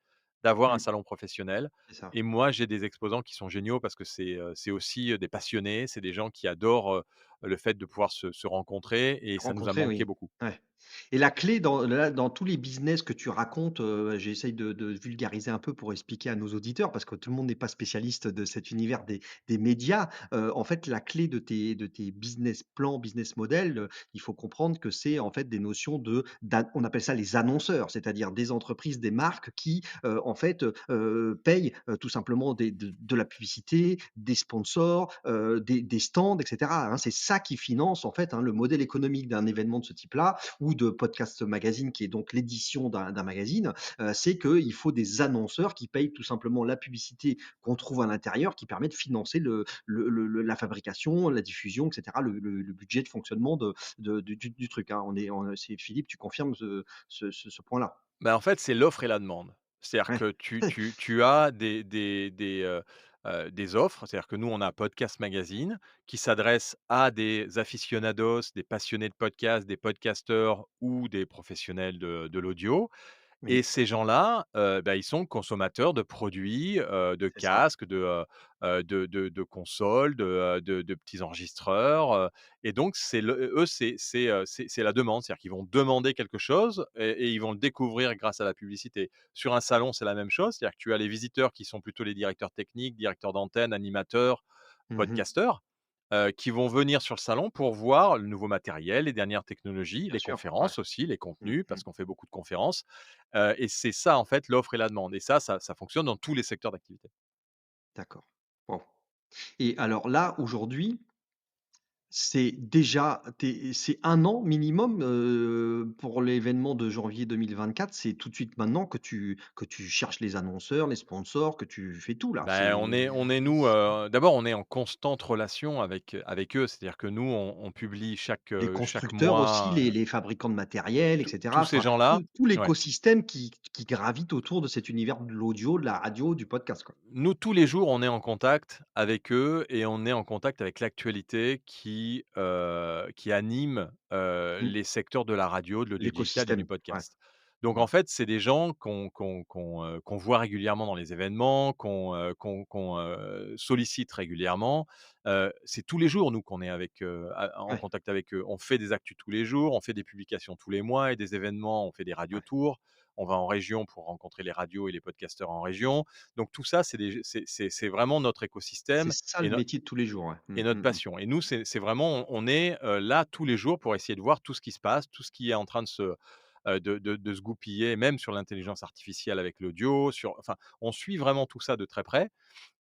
d'avoir un Mmh. salon professionnel. C'est ça. Et moi, j'ai des exposants qui sont géniaux parce que c'est aussi, des passionnés, c'est des gens qui adorent, le fait de pouvoir se rencontrer et ça nous a Rencontrer, manqué oui. beaucoup. Ouais. Et la clé dans là, dans tous les business que tu racontes, j'essaye de vulgariser un peu pour expliquer à nos auditeurs, parce que tout le monde n'est pas spécialiste de cet univers des médias. En fait, la clé de tes business plans, business model, il faut comprendre que c'est en fait des notions on appelle ça les annonceurs, c'est-à-dire des entreprises, des marques qui, en fait, payent, tout simplement de la publicité, des sponsors, des stands et cetera, hein. C'est ça qui finance en fait, hein, le modèle économique d'un événement de ce type-là ou de Podcast Magazine, qui est donc l'édition d'un magazine, c'est qu'il faut des annonceurs qui payent tout simplement la publicité qu'on trouve à l'intérieur, qui permet de financer la fabrication, la diffusion, et cetera, le budget de fonctionnement du truc, hein. C'est Philippe, tu confirmes ce point-là? Bah, en fait, c'est l'offre et la demande. C'est-à-dire Ouais. que tu as des offres, c'est-à-dire que nous, on a Podcast Magazine qui s'adresse à des aficionados, des passionnés de podcast, des podcasteurs ou des professionnels de l'audio. Et Oui, ces gens-là, bah, ils sont consommateurs de produits, de c'est ça, casques, de consoles, de petits enregistreurs, et donc c'est la demande. C'est-à-dire qu'ils vont demander quelque chose et ils vont le découvrir grâce à la publicité. Sur un salon, c'est la même chose, c'est-à-dire que tu as les visiteurs qui sont plutôt les directeurs techniques, directeurs d'antenne, animateurs, mmh, podcasteurs, qui vont venir sur le salon pour voir le nouveau matériel, les dernières technologies, bien les sûr, ouais. conférences aussi, les Mmh contenus, mh. parce qu'on fait beaucoup de conférences. Et c'est ça, en fait, l'offre et la demande et ça fonctionne dans tous les secteurs d'activité. D'accord. Bon. Et alors là, aujourd'hui, c'est déjà c'est 1 an minimum, pour l'événement de janvier 2024. C'est tout de suite maintenant que tu cherches les annonceurs, les sponsors, que tu fais tout là? Ben, on est nous, d'abord, on est en constante relation avec eux. C'est-à-dire que nous, on publie Les chaque constructeurs aussi, mois, les fabricants de matériel et tous cetera, ces enfin gens-là. tout Ouais. l'écosystème qui gravite autour de cet univers de l'audio, de la radio, du podcast, quoi. Nous, tous les jours, on est en contact avec eux et on est en contact avec l'actualité qui anime, Mmh. les secteurs de la radio, de l'audiovisuel et du L'écosystème, ouais, podcast. Donc ouais, en fait, c'est des gens qu'on voit régulièrement dans les événements, qu'on sollicite régulièrement. C'est tous les jours, nous, qu'on est en ouais, contact avec eux. On fait des actus tous les jours, on fait des publications tous les mois et des événements, on fait des radio ouais. tours. On va en région pour rencontrer les radios et les podcasteurs en région. Donc tout ça, c'est vraiment notre C'est écosystème ça et le métier de tous les jours, ouais. et Mmh, notre mmh mh. passion et nous, c'est vraiment on est, là tous les jours pour essayer de voir tout ce qui se passe, tout ce qui est en train de se goupiller, même sur l'intelligence artificielle avec l'audio, enfin, on suit vraiment tout ça de très près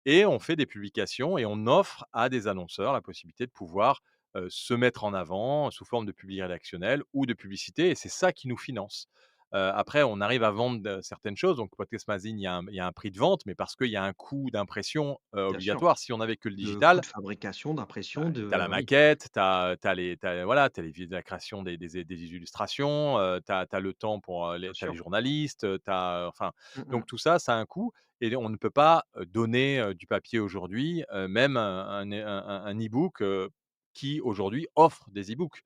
et on fait des publications et on offre à des annonceurs la possibilité de pouvoir, se mettre en avant sous forme de publi rédactionnel ou de publicité et c'est ça qui nous finance. Après on arrive à vendre certaines choses, donc Podcast Magazine, il y a un prix de vente, mais parce qu'il y a un coût d'impression, Bien sûr. obligatoire. Si on avait que le De coûts digital, de fabrication, d'impression, bah, tu as la oui, maquette, tu as voilà, tu les la création des illustrations, tu as le temps pour, bien les sûr. journalistes, tu as enfin, Mmh mh. donc tout ça, ça a un coût et on ne peut pas, donner, du papier aujourd'hui, même un e-book, qui aujourd'hui offre des e-books.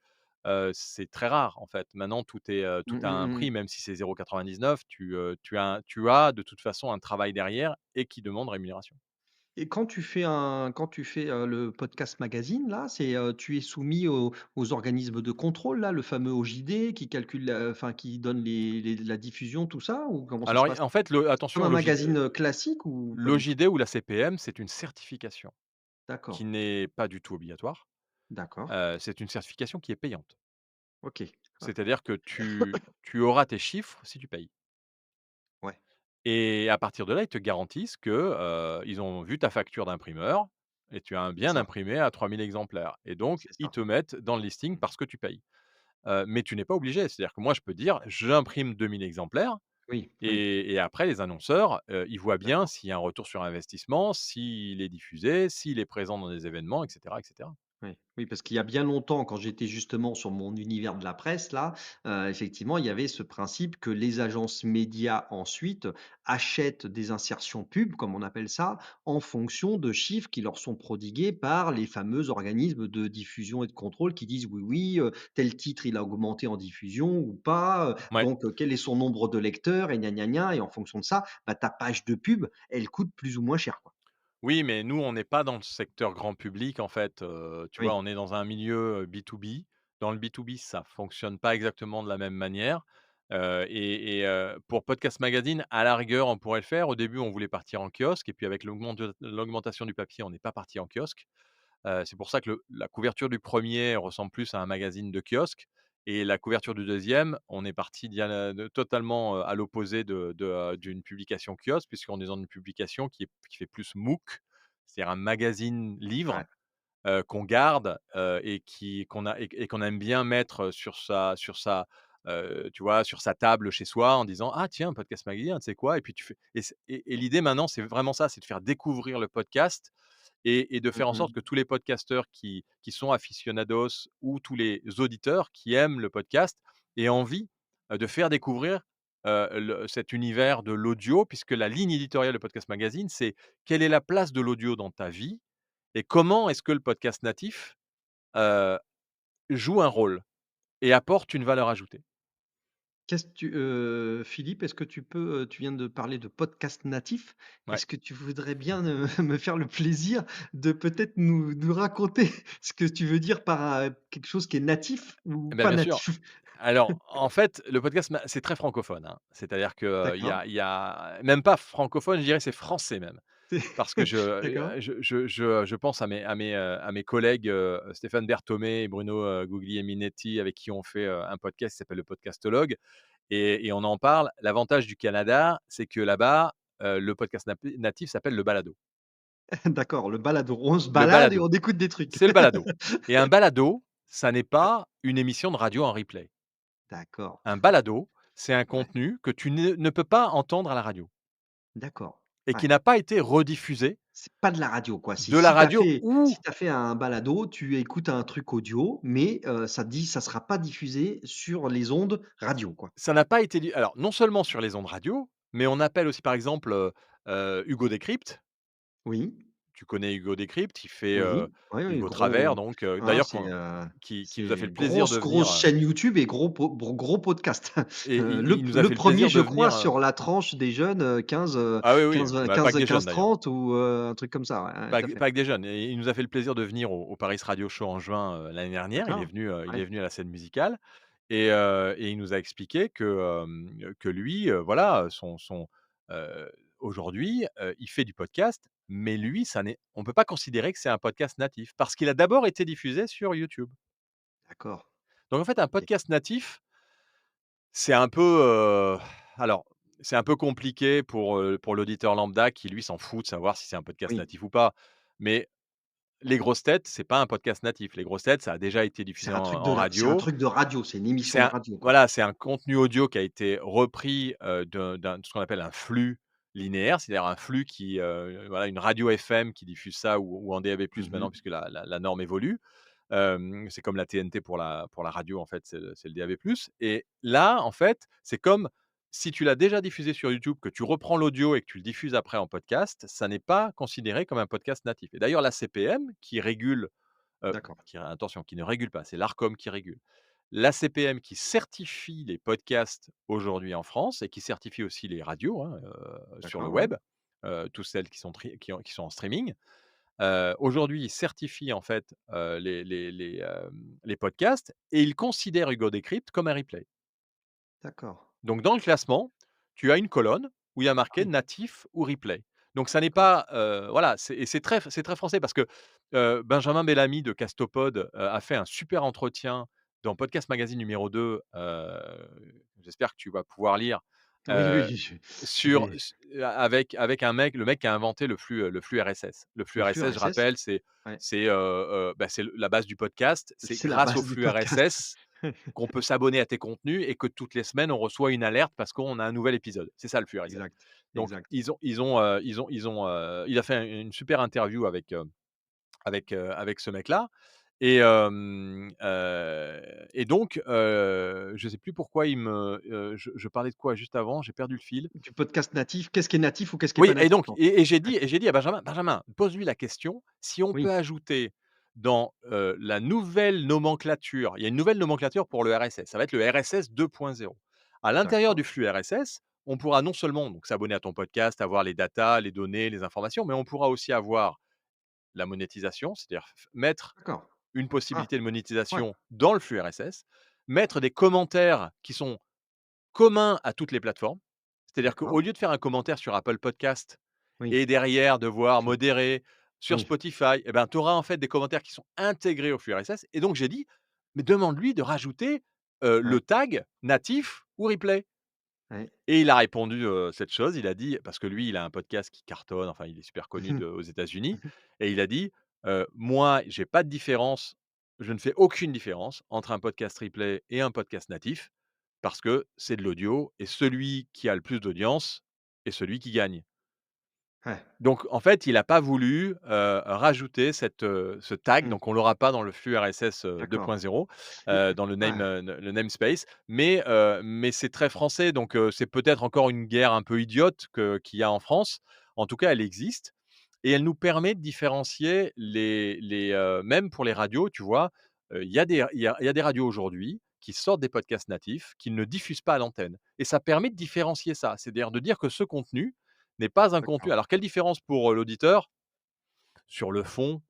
C'est très rare en fait. Maintenant tout Mmh a mh, un mmh. prix, même si c'est 0,99, tu as de toute façon un travail derrière et qui demande rémunération. Et quand tu fais, le podcast magazine là, tu es soumis aux organismes de contrôle là, le fameux OJD qui calcule enfin qui donne la diffusion, tout ça? Ou comment ça se Alors passe? en fait, Comme attention, un magazine, classique ou pas du tout? l'OJD ou la CPM, c'est une certification D'accord, qui n'est pas du tout obligatoire. d'accord, C'est une certification qui est payante. OK. Ouais, C'est-à-dire que tu auras tes chiffres si tu payes ouais, et à partir de là, ils te garantissent que, ils ont vu ta facture d'imprimeur et tu as c'est bien ça, imprimé à 3 000 exemplaires et donc c'est ils ça. te mettent dans le listing Mmh. parce que tu payes. Mais tu n'es pas obligé. C'est-à-dire que moi, je peux dire: «J'imprime 2 000 exemplaires» Oui, oui, et après les annonceurs, ils voient bien d'accord. s'il y a un retour sur investissement, s'il est diffusé, s'il est présent dans des événements et cetera et cetera. Oui, oui, parce qu'il y a bien longtemps, quand j'étais justement sur mon univers de la presse là, effectivement, il y avait ce principe que les agences médias ensuite achètent des insertions pub, comme on appelle ça, en fonction de chiffres qui leur sont prodigués par les fameux organismes de diffusion et de contrôle qui disent: «Oui, oui, tel titre il a augmenté en diffusion ou pas, Ouais. donc quel est son nombre de lecteurs?» et gna gna gna et en fonction de ça, bah, ta page de pub, elle coûte plus ou moins cher, quoi. Oui, mais nous, on n'est pas dans le secteur grand public, en fait, tu vois? Oui, On est dans un milieu, B2B. Dans le B2B, ça fonctionne pas exactement de la même manière, pour Podcast Magazine, à la rigueur, on pourrait le faire. Au début, on voulait partir en kiosque et puis avec l'augmentation du papier, on n'est pas parti en kiosque. C'est pour ça que le la couverture du premier ressemble plus à un magazine de kiosque et la couverture du deuxième, on est parti totalement, à l'opposé d'une publication kiosque puisqu'on est dans une publication qui fait plus MOOC, c'est-à-dire un magazine livre, ouais. qu'on garde, et qu'on aime bien mettre tu vois, sur sa table chez soi en disant: «Ah tiens, Podcast Magazine, tu sais quoi?» et puis tu fais et l'idée maintenant, c'est vraiment ça, c'est de faire découvrir le podcast et de faire en sorte Mmh. que tous les podcasteurs qui sont aficionados ou tous les auditeurs qui aiment le podcast aient envie, de faire découvrir, cet univers de l'audio puisque la ligne éditoriale de Podcast Magazine, c'est: quelle est la place de l'audio dans ta vie et comment est-ce que le podcast natif, heu, joue un rôle et apporte une valeur ajoutée? Qu'est-ce que tu Philippe, est-ce que tu peux, tu viens de parler de podcast natif. Ouais, Est-ce que tu voudrais bien, me faire le plaisir de peut-être nous raconter ce que tu veux dire par, quelque chose qui est natif ou eh pas bien sûr. natif? Alors, en fait, le podcast c'est très francophone, hein. C'est-à-dire que, D'accord. il y a même pas francophone, je dirais c'est français même. Parce que D'accord. je pense à mes collègues, Stéphane Berthomé et Bruno, Guglielminetti avec qui on fait, un podcast qui s'appelle le Podcastologue et on en parle. L'avantage du Canada, c'est que là-bas, le podcast natif s'appelle le balado. D'accord, le balado. On se Le balade et balado, on écoute des trucs. c'est le balado et un balado, ça n'est pas une émission de radio en replay. D'accord. Un balado, c'est un Ouais, contenu que tu ne peux pas entendre à la radio d'accord. et Ouais. qui n'a pas été rediffusé C'est pas de la radio, quoi. C'est de la radio si ou tu as fait un balado, tu écoutes un truc audio, mais ça sera pas diffusé sur les ondes radio, quoi. ça n'a pas été alors non seulement sur les ondes radio, mais on appelle aussi par exemple, Hugo Décrypte. Oui, Tu connais Hugo Décrypte, il fait, oui, oui, oui, Hugo Travers gros donc hein, d'ailleurs qui nous a fait c'est le plaisir de grosse, venir, grosse chaîne YouTube et gros podcast. et il nous a Le fait le 1 plaisir de je crois, venir, sur la tranche des jeunes, 15, ah oui, oui, 15, bah, pas que des jeunes 15, d'ailleurs. 30 ou un truc comme ça, ouais, ouais, tout à fait. Pas que des jeunes et il nous a fait le plaisir de venir au Paris Radio Show en juin, l'année dernière. D'accord, Il ouais, est venu à la scène musicale et il nous a expliqué que lui, voilà, heu, aujourd'hui, il fait du podcast, mais lui, ça n'est on peut pas considérer que c'est un podcast natif parce qu'il a d'abord été diffusé sur YouTube. d'accord, Donc en fait, un OK. podcast natif, c'est un peu, alors, c'est un peu compliqué pour l'auditeur lambda qui lui s'en fout de savoir si c'est un podcast Oui, natif ou pas. Mais Les Grosses Têtes, c'est pas un podcast natif. Les Grosses Têtes, ça a déjà été diffusé en c'est un radio. truc de radio, c'est une émission C'est de un radio, quoi. Voilà, c'est un contenu audio qui a été repris, de ce qu'on appelle un flux linéaire, c'est-à-dire un flux qui, voilà, une radio FM qui diffuse ça ou en DAB+ Mmh. maintenant puisque la norme évolue. C'est comme la TNT pour la radio, en fait, c'est le DAB+ et là, en fait, c'est comme si tu l'as déjà diffusé sur YouTube, que tu reprends l'audio et que tu le diffuses après en podcast, ça n'est pas considéré comme un podcast natif et d'ailleurs la CPM qui régule, D'accord, qui attention, qui ne régule pas, c'est l'Arcom qui régule. La CPM qui certifie les podcasts aujourd'hui en France et qui certifie aussi les radios, hein, sur le d'accord, ouais, web, toutes celles qui sont en streaming. Aujourd'hui, ils certifient en fait, les podcasts et ils considèrent Hugo Décrypte comme un replay. d'accord. Donc dans le classement, tu as une colonne où il y a Ah marqué oui, natif ou replay. Donc ça n'est d'accord. pas, voilà, c'est très français parce que, Benjamin Bellamy de Castopod, a fait un super entretien dans Podcast Magazine numéro 2. J'espère que tu vas pouvoir lire, Oui, oui, heu, je sur vais avec un mec, le mec qui a inventé le flux RSS. Le flux le flux RSS, je RSS? rappelle, Ouais, c'est la base du podcast. C'est c'est la grâce au base du flux podcast. RSS qu'on peut s'abonner à tes contenus et que toutes les semaines, on reçoit une alerte parce qu'on a un nouvel épisode. C'est ça le flux RSS. Exact, Donc exact. il a fait une super interview avec ce mec-là Et donc, je sais plus pourquoi je parlais de quoi juste avant? J'ai perdu le fil. Du podcast natif, qu'est-ce qui est natif ou qu'est-ce qui est Oui, pas et natif donc en fait? j'ai dit à Benjamin: «Benjamin, pose-lui la question, si on peut Oui, ajouter dans, la nouvelle nomenclature» il y a une nouvelle nomenclature pour le RSS, ça va être le RSS 2.0. À l'intérieur du d'accord, flux RSS, on pourra non seulement donc s'abonner à ton podcast, avoir les datas, les données, les informations, mais on pourra aussi avoir la monétisation, c'est-à-dire mettre d'accord. une Ah, possibilité de ouais, monétisation dans le flux RSS, mettre des commentaires qui sont commun à toutes les plateformes. C'est-à-dire d'accord, qu'au lieu de faire un commentaire sur Apple Podcast oui, et derrière devoir faut modérer sur oui, Spotify, et ben, tu auras en fait des commentaires qui sont intégrés au flux RSS et donc j'ai dit: «Mais demande-lui de rajouter, le ouais, tag natif ou replay». ouais. Et il a répondu, cette chose, il a dit parce que lui, il a un podcast qui cartonne, enfin, il est super connu aux États-Unis et il a dit: «Moi, j'ai pas de différence, je ne fais aucune différence entre un podcast replay et un podcast natif parce que c'est de l'audio et celui qui a le plus d'audience est celui qui gagne». Ouais, Donc en fait, il n'a pas voulu, rajouter ce tag, mmh, donc on l'aura pas dans le flux RSS, d'accord. 2.0, dans Ouais, le namespace, mais c'est très français, donc c'est peut-être encore une guerre un peu idiote qu'il y a en France. En tout cas, elle existe et elle nous permet de différencier même pour les radios, tu vois? Il y a des radios aujourd'hui qui sortent des podcasts natifs, qui ne diffusent pas à l'antenne et ça permet de différencier ça. C'est-à-dire de dire que ce contenu n'est pas un contenu. d'accord. Alors quelle différence pour, l'auditeur? Sur le fond,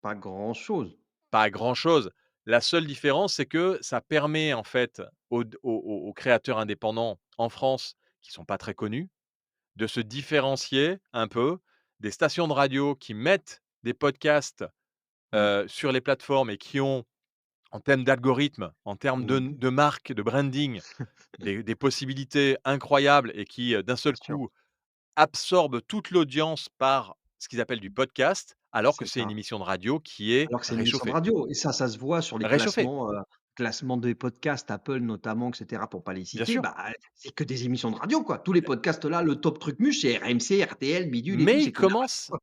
Pas grand-chose. pas grand-chose. La seule différence, c'est que ça permet en fait aux créateurs indépendants en France, qui sont pas très connus, de se différencier un peu des stations de radio qui mettent des podcasts, Mmh, sur les plateformes et qui ont, en termes d'algorithme, en termes de mmh, marque, de branding, des possibilités incroyables et qui, d'un bien seul sûr, coup absorbent toute l'audience par ce qu'ils appellent du podcast, alors que c'est c'est une ça. émission de radio qui est Alors que c'est une émission de réchauffée. radio et ça se voit sur les Réchauffée, classements des podcasts, Apple notamment et cetera pour pas les bien citer, sûr, bah, c'est que des émissions de radio, quoi. Tous les podcasts là, le top truc muche, c'est RMC, RTL, bidule et tout, mais c'est que de la radio, quoi.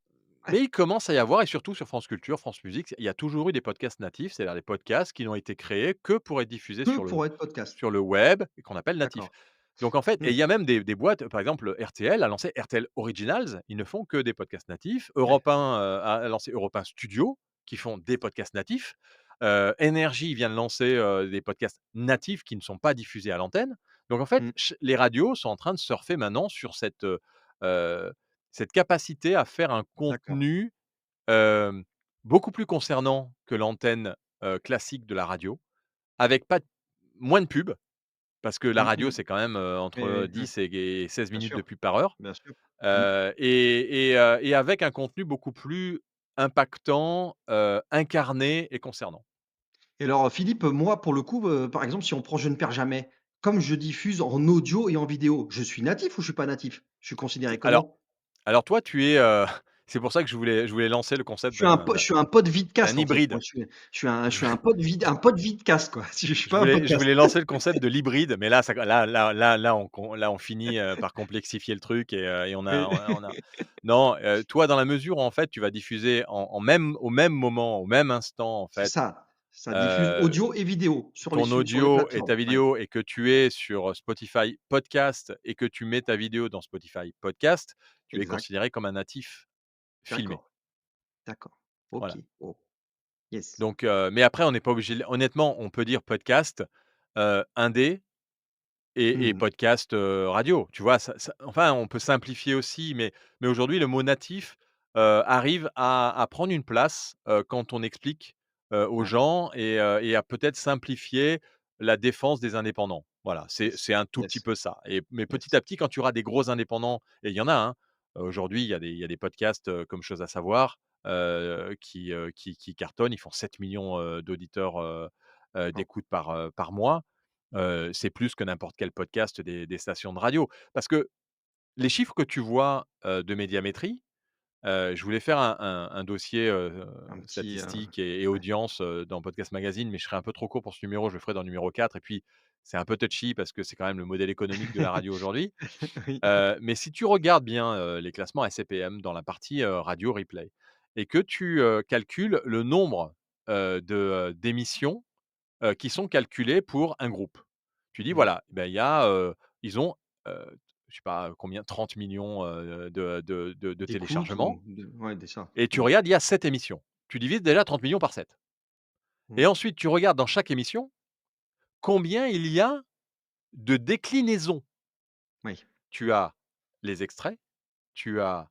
Ouais, il commence à y avoir et surtout sur France Culture, France Musique, il y a toujours eu des podcasts natifs, c'est-à-dire des podcasts qui n'ont été créés que pour être diffusés que pour être podcast. sur le web et qu'on appelle natifs. D'accord. Donc en fait et Mmh, il y a même des boîtes, par exemple, RTL a lancé RTL Originals, ils ne font que des podcasts natifs. ouais, Europe 1, a lancé Europe 1 Studio, qui font des podcasts natifs. NRJ vient de lancer, des podcasts natifs qui ne sont pas diffusés à l'antenne. Donc en fait, mmh, les radios sont en train de surfer maintenant sur cette capacité à faire un d'accord. contenu, hem, beaucoup plus concernant que l'antenne, classique de la radio, avec pas moins de pub. Parce que la Mmh radio, mh. c'est quand même, Oui, entre oui, ouais, 10 et 16 bien minutes de sûr, pub par heure, bien sûr. Mmh. et avec un contenu beaucoup plus impactant, incarné et concernant. Et alors, Philippe, moi, pour le coup, par exemple, si on prend Je ne perds jamais, comme je diffuse en audio et en vidéo, je suis natif ou je suis pas natif? Je suis considéré Alors comment? alors toi, tu es, c'est pour ça que je voulais lancer le concept Je suis un pod d'un vidcast, en fait. Moi, hybride. je suis un pod vidcast, quoi. Je suis pas un Je podcast. voulais lancer le concept de l'hybride, mais là, on finit, par complexifier le truc et Oui. on a non, toi, dans la mesure où, en fait, tu vas diffuser au même moment, au même instant, en C'est fait, ça. Ça diffuse heu audio et vidéo ton sur les audio et plateformes. ta Ouais, vidéo et que tu es sur Spotify Podcast et que tu mets ta vidéo dans Spotify Podcast, tu es exact. considéré comme un natif filmé. D'accord, d'accord. Voilà. OK. Oh, yes. Donc, mais après on n'est pas obligé honnêtement, on peut dire podcast, indé et Mmh. podcast, radio, tu vois? Enfin, on peut simplifier aussi, mais aujourd'hui, le mot natif, arrive à prendre une place, quand on explique, aux Ouais. gens et à peut-être simplifier la défense des indépendants. Voilà, Yes. c'est un tout petit Yes. peu ça mais petit Yes. à petit, quand tu auras des gros indépendants et il y en a, hein, aujourd'hui, il y a des podcasts, comme Chose à savoir, qui cartonnent. Ils font 7 millions d'auditeurs, Oh, d'écoutes par mois. C'est plus que n'importe quel podcast des stations de radio. Parce que les chiffres que tu vois, de médiamétrie, je voulais faire un dossier, un petit, statistique et ouais. audience, dans Podcast Magazine, mais je serai un peu trop court pour ce numéro, je le ferai dans le numéro 4 et puis c'est un peu touchy parce que c'est quand même le modèle économique de la radio aujourd'hui. Oui. Mais si tu regardes bien, les classements SCPM dans la partie, radio replay et que tu, calcules le nombre d'émissions, qui sont calculées pour un groupe. Tu dis Mmh. voilà, ben il y a, ils ont, je sais pas combien, 30 millions de D'écoute téléchargements ou de ouais, des ça. et tu Mmh. regardes, il y a 7 émissions. Tu divises déjà 30 millions par 7 Mmh. et ensuite tu regardes dans chaque émission combien il y a de déclinaisons. Oui, Tu as les extraits, tu as,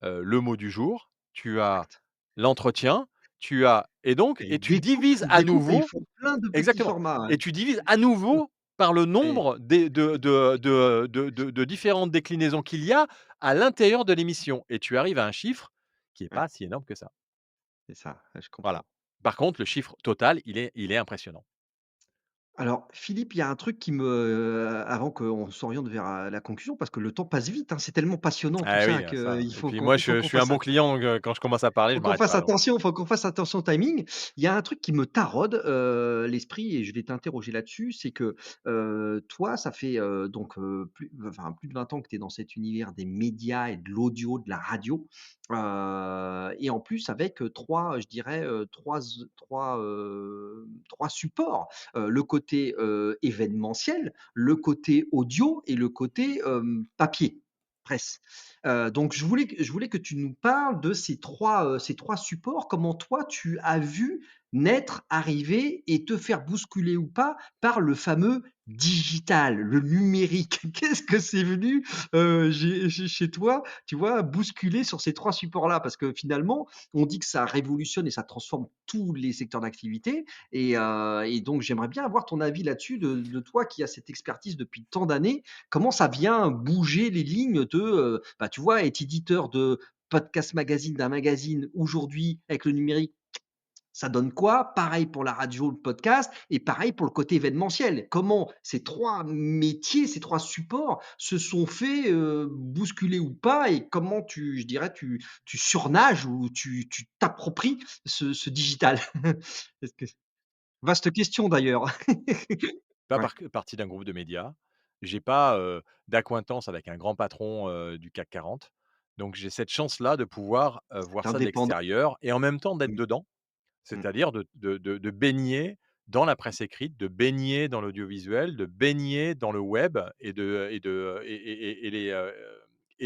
le mot du jour, tu as exact. l'entretien, tu as et Et tu divises ils à découpent et ils nouveau font plein de petits exactement formats, et ouais. tu divises à nouveau par le Et nombre des de différentes déclinaisons qu'il y a à l'intérieur de l'émission et tu arrives à un chiffre qui est ouais, pas si énorme que ça. c'est ça, ouais, je Voilà. comprends. Par contre, le chiffre total, il est impressionnant. Alors Philippe, il y a un truc qui me avant qu'on s'oriente vers, la conclusion, parce que le temps passe vite, hein, c'est tellement passionnant tout Ah ça oui, qu'il ça et puis moi il faut je qu'on suis un fasse bon ça. client, quand je commence à parler, je m'arrête pas donc Faut qu'on fasse attention au timing. Il y a un truc qui me taraude, l'esprit et je vais t'interroger là-dessus, c'est que, toi, ça fait, plus de 20 ans que tu es dans cet univers des médias et de l'audio, de la radio, et en plus avec, 3, je dirais, 3 supports, le côté, événementiel, le côté audio et le côté, papier, presse. Donc je voulais que tu nous parles de ces 3 supports. Comment toi tu as vu naître, arriver et te faire bousculer ou pas par le fameux digital, le numérique? Qu'est-ce que c'est venu, chez toi, tu vois, bousculer sur ces 3 supports-là? Parce que finalement, on dit que ça révolutionne et ça transforme tous les secteurs d'activité et donc j'aimerais bien avoir ton avis là-dessus de toi qui as cette expertise depuis tant d'années. Comment ça vient bouger les lignes de, tu vois, être éditeur de podcast magazine, d'un magazine aujourd'hui avec le numérique, ça donne quoi? Pareil pour la radio, le podcast et pareil pour le côté événementiel. Comment ces 3 métiers, ces 3 supports se sont fait, bousculer ou pas et comment je dirais, tu surnages ou tu t'appropries ce digital? Est-ce que vaste question d'ailleurs. pas Ouais, partie d'un groupe de médias. J'ai pas, d'accointance avec un grand patron, du CAC 40. Donc j'ai cette chance-là de pouvoir, voir tu ça de indépendant. l'extérieur et en même temps d'être Mmh, dedans. mmh, C'est-à-dire de baigner dans la presse écrite, de baigner dans l'audiovisuel, de baigner dans le web et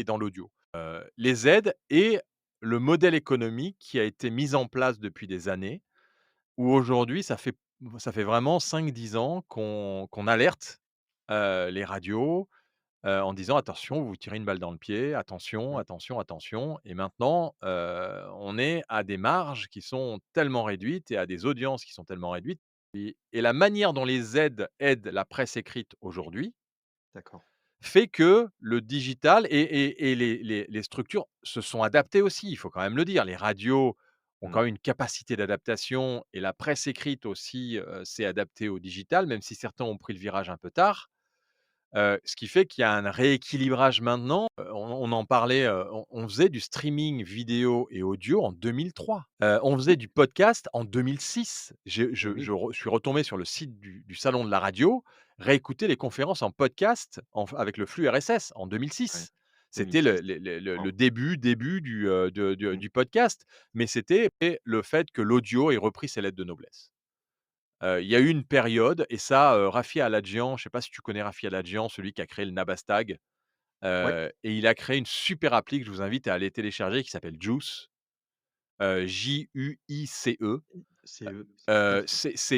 dans l'audio. Les aides et le modèle économique qui a été mis en place depuis des années, où aujourd'hui ça fait vraiment 5-10 ans qu'on alerte, les radios, en disant: «Attention, vous vous tirez une balle dans le pied, attention, mmh, attention, attention» et maintenant, on est à des marges qui sont tellement réduites et à des audiences qui sont tellement réduites et la manière dont les aides aident la presse écrite aujourd'hui d'accord. fait que le digital et les structures se sont adaptées aussi, il faut quand même le dire. Les radios ont Mmh. quand même une capacité d'adaptation et la presse écrite aussi, s'est adaptée au digital, même si certains ont pris le virage un peu tard. Ce qui fait qu'il y a un rééquilibrage maintenant, on en parlait, on faisait du streaming vidéo et audio en 2003. On faisait du podcast en 2006. Et oui, Je suis retombé sur le site du salon de la radio, réécouter les conférences en podcast avec le flux RSS en ouais, 2006. C'était 2006. le Waouh. début Mmh. du podcast, mais c'était le fait que l'audio ait repris ses lettres de noblesse. Il y a eu une période et ça, Rafi Haladjian, je ne sais pas si tu connais Rafi Haladjian, celui qui a créé le Nabastag, Ouais, et il a créé une super appli que je vous invite à aller télécharger qui s'appelle Juice, Juice. c'est eux. C'est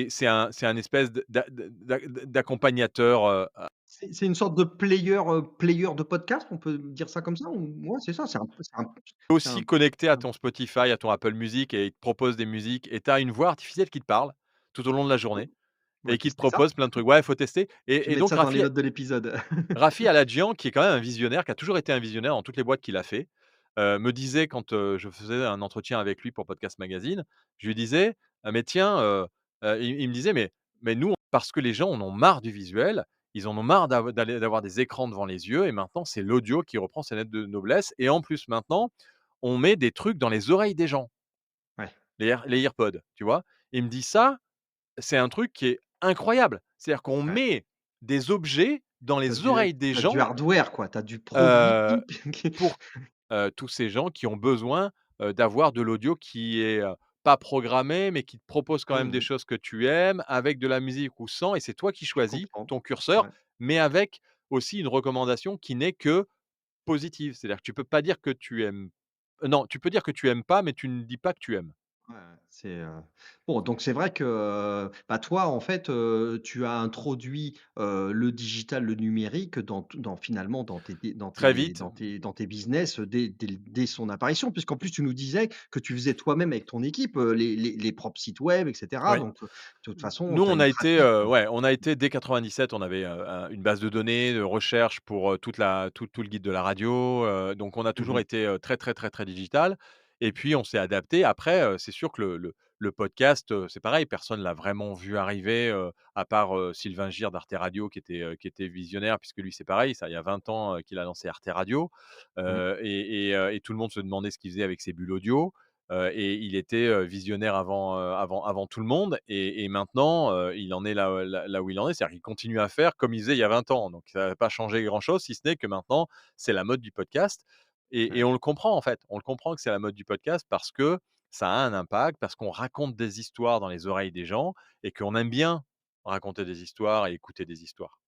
C'est un espèce d'accompagnateur, c'est une sorte de player de podcast, on peut dire ça comme ça? Ou ouais, c'est ça, c'est aussi un connecté c'est à un ton Spotify, à ton Apple Music et il te propose des musiques et tu as une voix artificielle qui te parle tout au long de la ouais, journée on va et qui te tester ça. propose plein de trucs. Ouais, il faut tester Je vais et mettre donc ça dans les notes de l'épisode. Rafi Haladjian, qui est quand même un visionnaire, qui a toujours été un visionnaire dans toutes les boîtes qu'il a fait, me disait quand, je faisais un entretien avec lui pour Podcast Magazine, je lui disais: mais tiens», il me disait: «Mais nous, parce que les gens en ont marre du visuel, ils en ont marre d'avoir des écrans devant les yeux et maintenant c'est l'audio qui reprend ses lettres de noblesse et en plus maintenant, on met des trucs dans les oreilles des gens, Ouais, les AirPods», tu vois? Il me dit: «Ça, c'est un truc qui est incroyable». C'est-à-dire qu'on ouais. met des objets dans Tu les oreilles des as du gens, hardware quoi, tu as du produit heu, qui pour, tous ces gens qui ont besoin, d'avoir de l'audio qui est, pas programmé, mais qui te propose quand même des Mmh. choses que tu aimes, avec de la musique ou sans et c'est toi qui Je choisis comprends. ton curseur, Ouais. mais avec aussi une recommandation qui n'est que positive. C'est-à-dire que tu peux pas dire que tu aimes non, tu peux dire que tu aimes pas, mais tu ne dis pas que tu aimes. Ouais, ouais, bon, donc c'est vrai que, bah, toi, en fait, tu as introduit, le digital, le numérique dans finalement dans tes Très vite, dans tes business, dès son apparition. Puisqu'en plus tu nous disais que tu faisais toi-même avec ton équipe, les propres sites web et cetera. ouais. Donc, de toute façon, Nous, tu as on une a été, pratique, ouais, on a été dès 97, on avait, une base de données de recherche pour, tout le guide de la radio, donc on a mmh toujours mh, été, très, très, très, très digital et puis on s'est adapté. Après, c'est sûr que le podcast, c'est pareil, personne l'a vraiment vu arriver, à part, Sylvain Gire d'Arte Radio qui était visionnaire puisque lui, c'est pareil, ça il y a 20 ans, qu'il a lancé Arte Radio, mmh, et tout le monde se demandait ce qu'il faisait avec ses bulles audio. Et il était, visionnaire avant tout le monde et maintenant, il en est là où il en est. C'est-à-dire qu'il continue à faire comme il faisait il y a 20 ans. Donc ça n'a pas changé grand-chose, si ce n'est que maintenant, c'est la mode du podcast et ouais. on le comprend, en fait. On le comprend que c'est la mode du podcast parce que ça a un impact, parce qu'on raconte des histoires dans les oreilles des gens et qu'on aime bien raconter des histoires et écouter des histoires.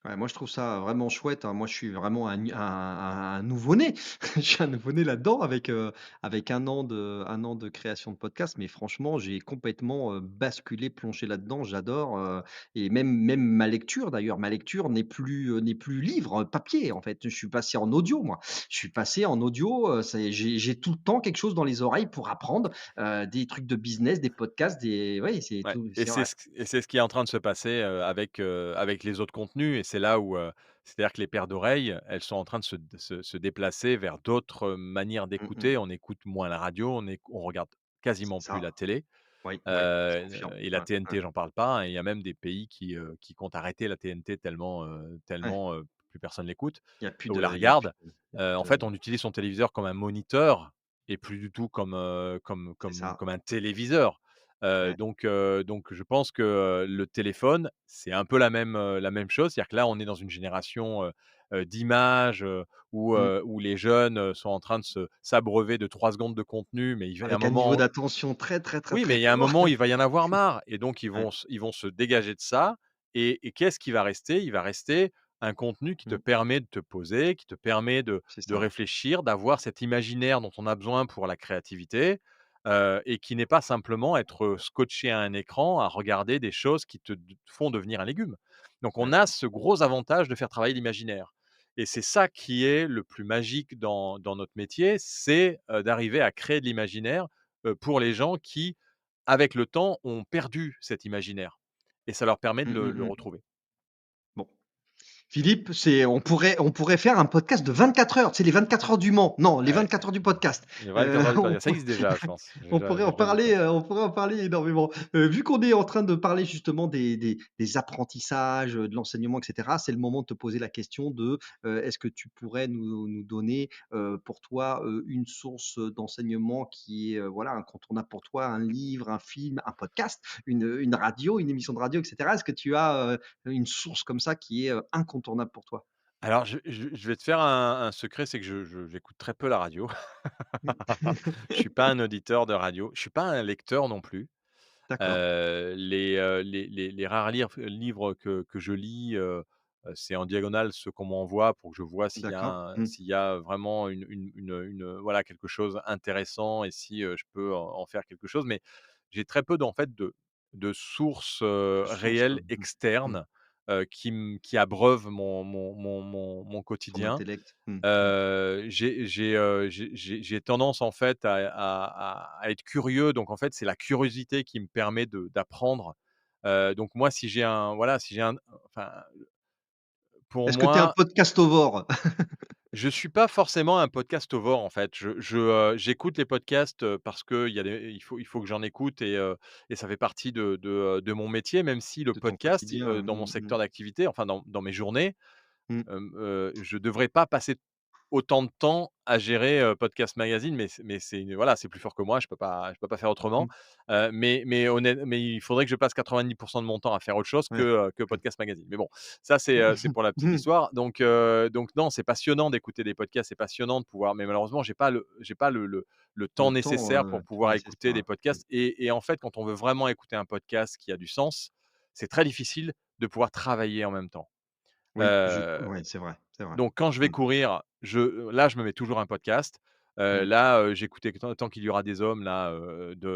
Ouais, moi je trouve ça vraiment chouette, hein. Moi je suis vraiment un nouveau-né. Je suis un nouveau-né là-dedans avec un an de création de podcast, mais franchement, j'ai complètement, basculé, plongé là-dedans. J'adore, et même ma lecture d'ailleurs. Ma lecture n'est plus livre, papier en fait. Je suis passé en audio moi. Je suis passé en audio, j'ai tout le temps quelque chose dans les oreilles pour apprendre, des trucs de business, des podcasts, des ouais, c'est Ouais tout et c'est vrai. c'est ce qui est en train de se passer, avec les autres contenus et c'est là où, c'est-à-dire que les paires d'oreilles, elles sont en train de se déplacer vers d'autres, manières Mmh mh. d'écouter. On écoute moins la radio, on regarde C'est quasiment plus ça. la télé, Oui, oui, je confirme. et la Ouais, ouais. TNT, j'en parle pas, hein. Il y a même des pays qui comptent arrêter la TNT Ouais. tellement, plus personne l'écoute ou la Il y a plus regarde. de il y a plus En de fait, on utilise son téléviseur comme un moniteur et plus du tout c'est ça. comme un téléviseur. Ouais. Donc je pense que, le téléphone, c'est un peu la même chose. C'est-à-dire que là, on est dans une génération, d'images, Mmh. où les jeunes, sont en train de s'abreuver de 3 secondes de contenu, mais il va y a un Avec un niveau moment d'attention très, très, très, oui, mais très il y a un fort. moment, il va y en avoir marre et donc Ouais. ils vont se dégager de ça et qu'est-ce qui va rester? Il va rester un contenu qui te Mmh. permet de te poser, qui te permet C'est de ça. réfléchir, d'avoir cet imaginaire dont on a besoin pour la créativité, et qui n'est pas simplement être, scotché à un écran, à regarder des choses qui te font devenir un légume. Donc on Ouais. a ce gros avantage de faire travailler l'imaginaire et c'est ça qui est le plus magique dans notre métier, c'est, d'arriver à créer de l'imaginaire, pour les gens qui avec le temps, ont perdu cet imaginaire et ça leur permet de Mmh, mmh, le mmh. retrouver. Bon. Philippe, on pourrait faire un podcast de 24 heures, tu sais, les 24 heures du Mans. Non, les Ouais, 24 heures du podcast. les 24 heures du On podcast, ça existe déjà, je pense. On J'ai déjà vu ça. on pourrait en parler énormément. Vu qu'on est en train de parler justement des apprentissages, de l'enseignement et cetera, c'est le moment de te poser la question de, est-ce que tu pourrais nous donner, pour toi, une source, d'enseignement qui est, voilà, incontournable pour toi, un livre, un film, un podcast, une radio, une émission de radio et cetera? Est-ce que tu as, une source comme ça qui est, incontournable pour toi? Alors je vais te faire un secret, c'est que j'écoute très peu la radio. Je suis pas un auditeur de radio, je suis pas un lecteur non plus. D'accord, Les rares livres que je lis, c'est en diagonale ceux qu'on m'envoie pour que je vois d'accord. Mmh. s'il y a vraiment voilà quelque chose intéressant et si, je peux en faire quelque chose. Mais j'ai très peu en fait de sources, De sources, réelles mmh, externes, qui abreuvent mon ton quotidien. intellect. Mmh, mmh. J'ai tendance en fait à être curieux, donc en fait, c'est la curiosité qui me permet d'apprendre. Donc moi, si j'ai un voilà, si j'ai un enfin, pour Est-ce que tu es un moi, podcastovore? je suis pas forcément un podcastovore en fait. J'écoute les podcasts, parce qu'il y a des il faut que j'en écoute et ça fait partie de mon métier, même si le De ton podcast, quotidien? dans mon Mmh, mmh, secteur d'activité, enfin dans mes journées, mmh. je devrais pas passer autant de temps à gérer, Podcast Magazine, mais voilà, c'est plus fort que moi, je peux pas faire autrement. Mmh. Mais il faudrait que je passe 90 de mon temps à faire autre chose Ouais. que Podcast Magazine. Mais bon, ça c'est pour la petite Mmh. histoire. Donc non, c'est passionnant d'écouter des podcasts, c'est passionnant de pouvoir, mais malheureusement, j'ai pas le Le temps temps, nécessaire pour temps pouvoir écouter nécessaire, des ouais. Mmh. podcasts et en fait, quand on veut vraiment écouter un podcast qui a du sens, c'est très difficile de pouvoir travailler en même temps. Oui, Heu ouais, c'est vrai, c'est vrai. donc quand je vais Mmh. courir, je me mets toujours un podcast. Mmh. Là, j'écoutais Tant qu'il y aura des hommes là,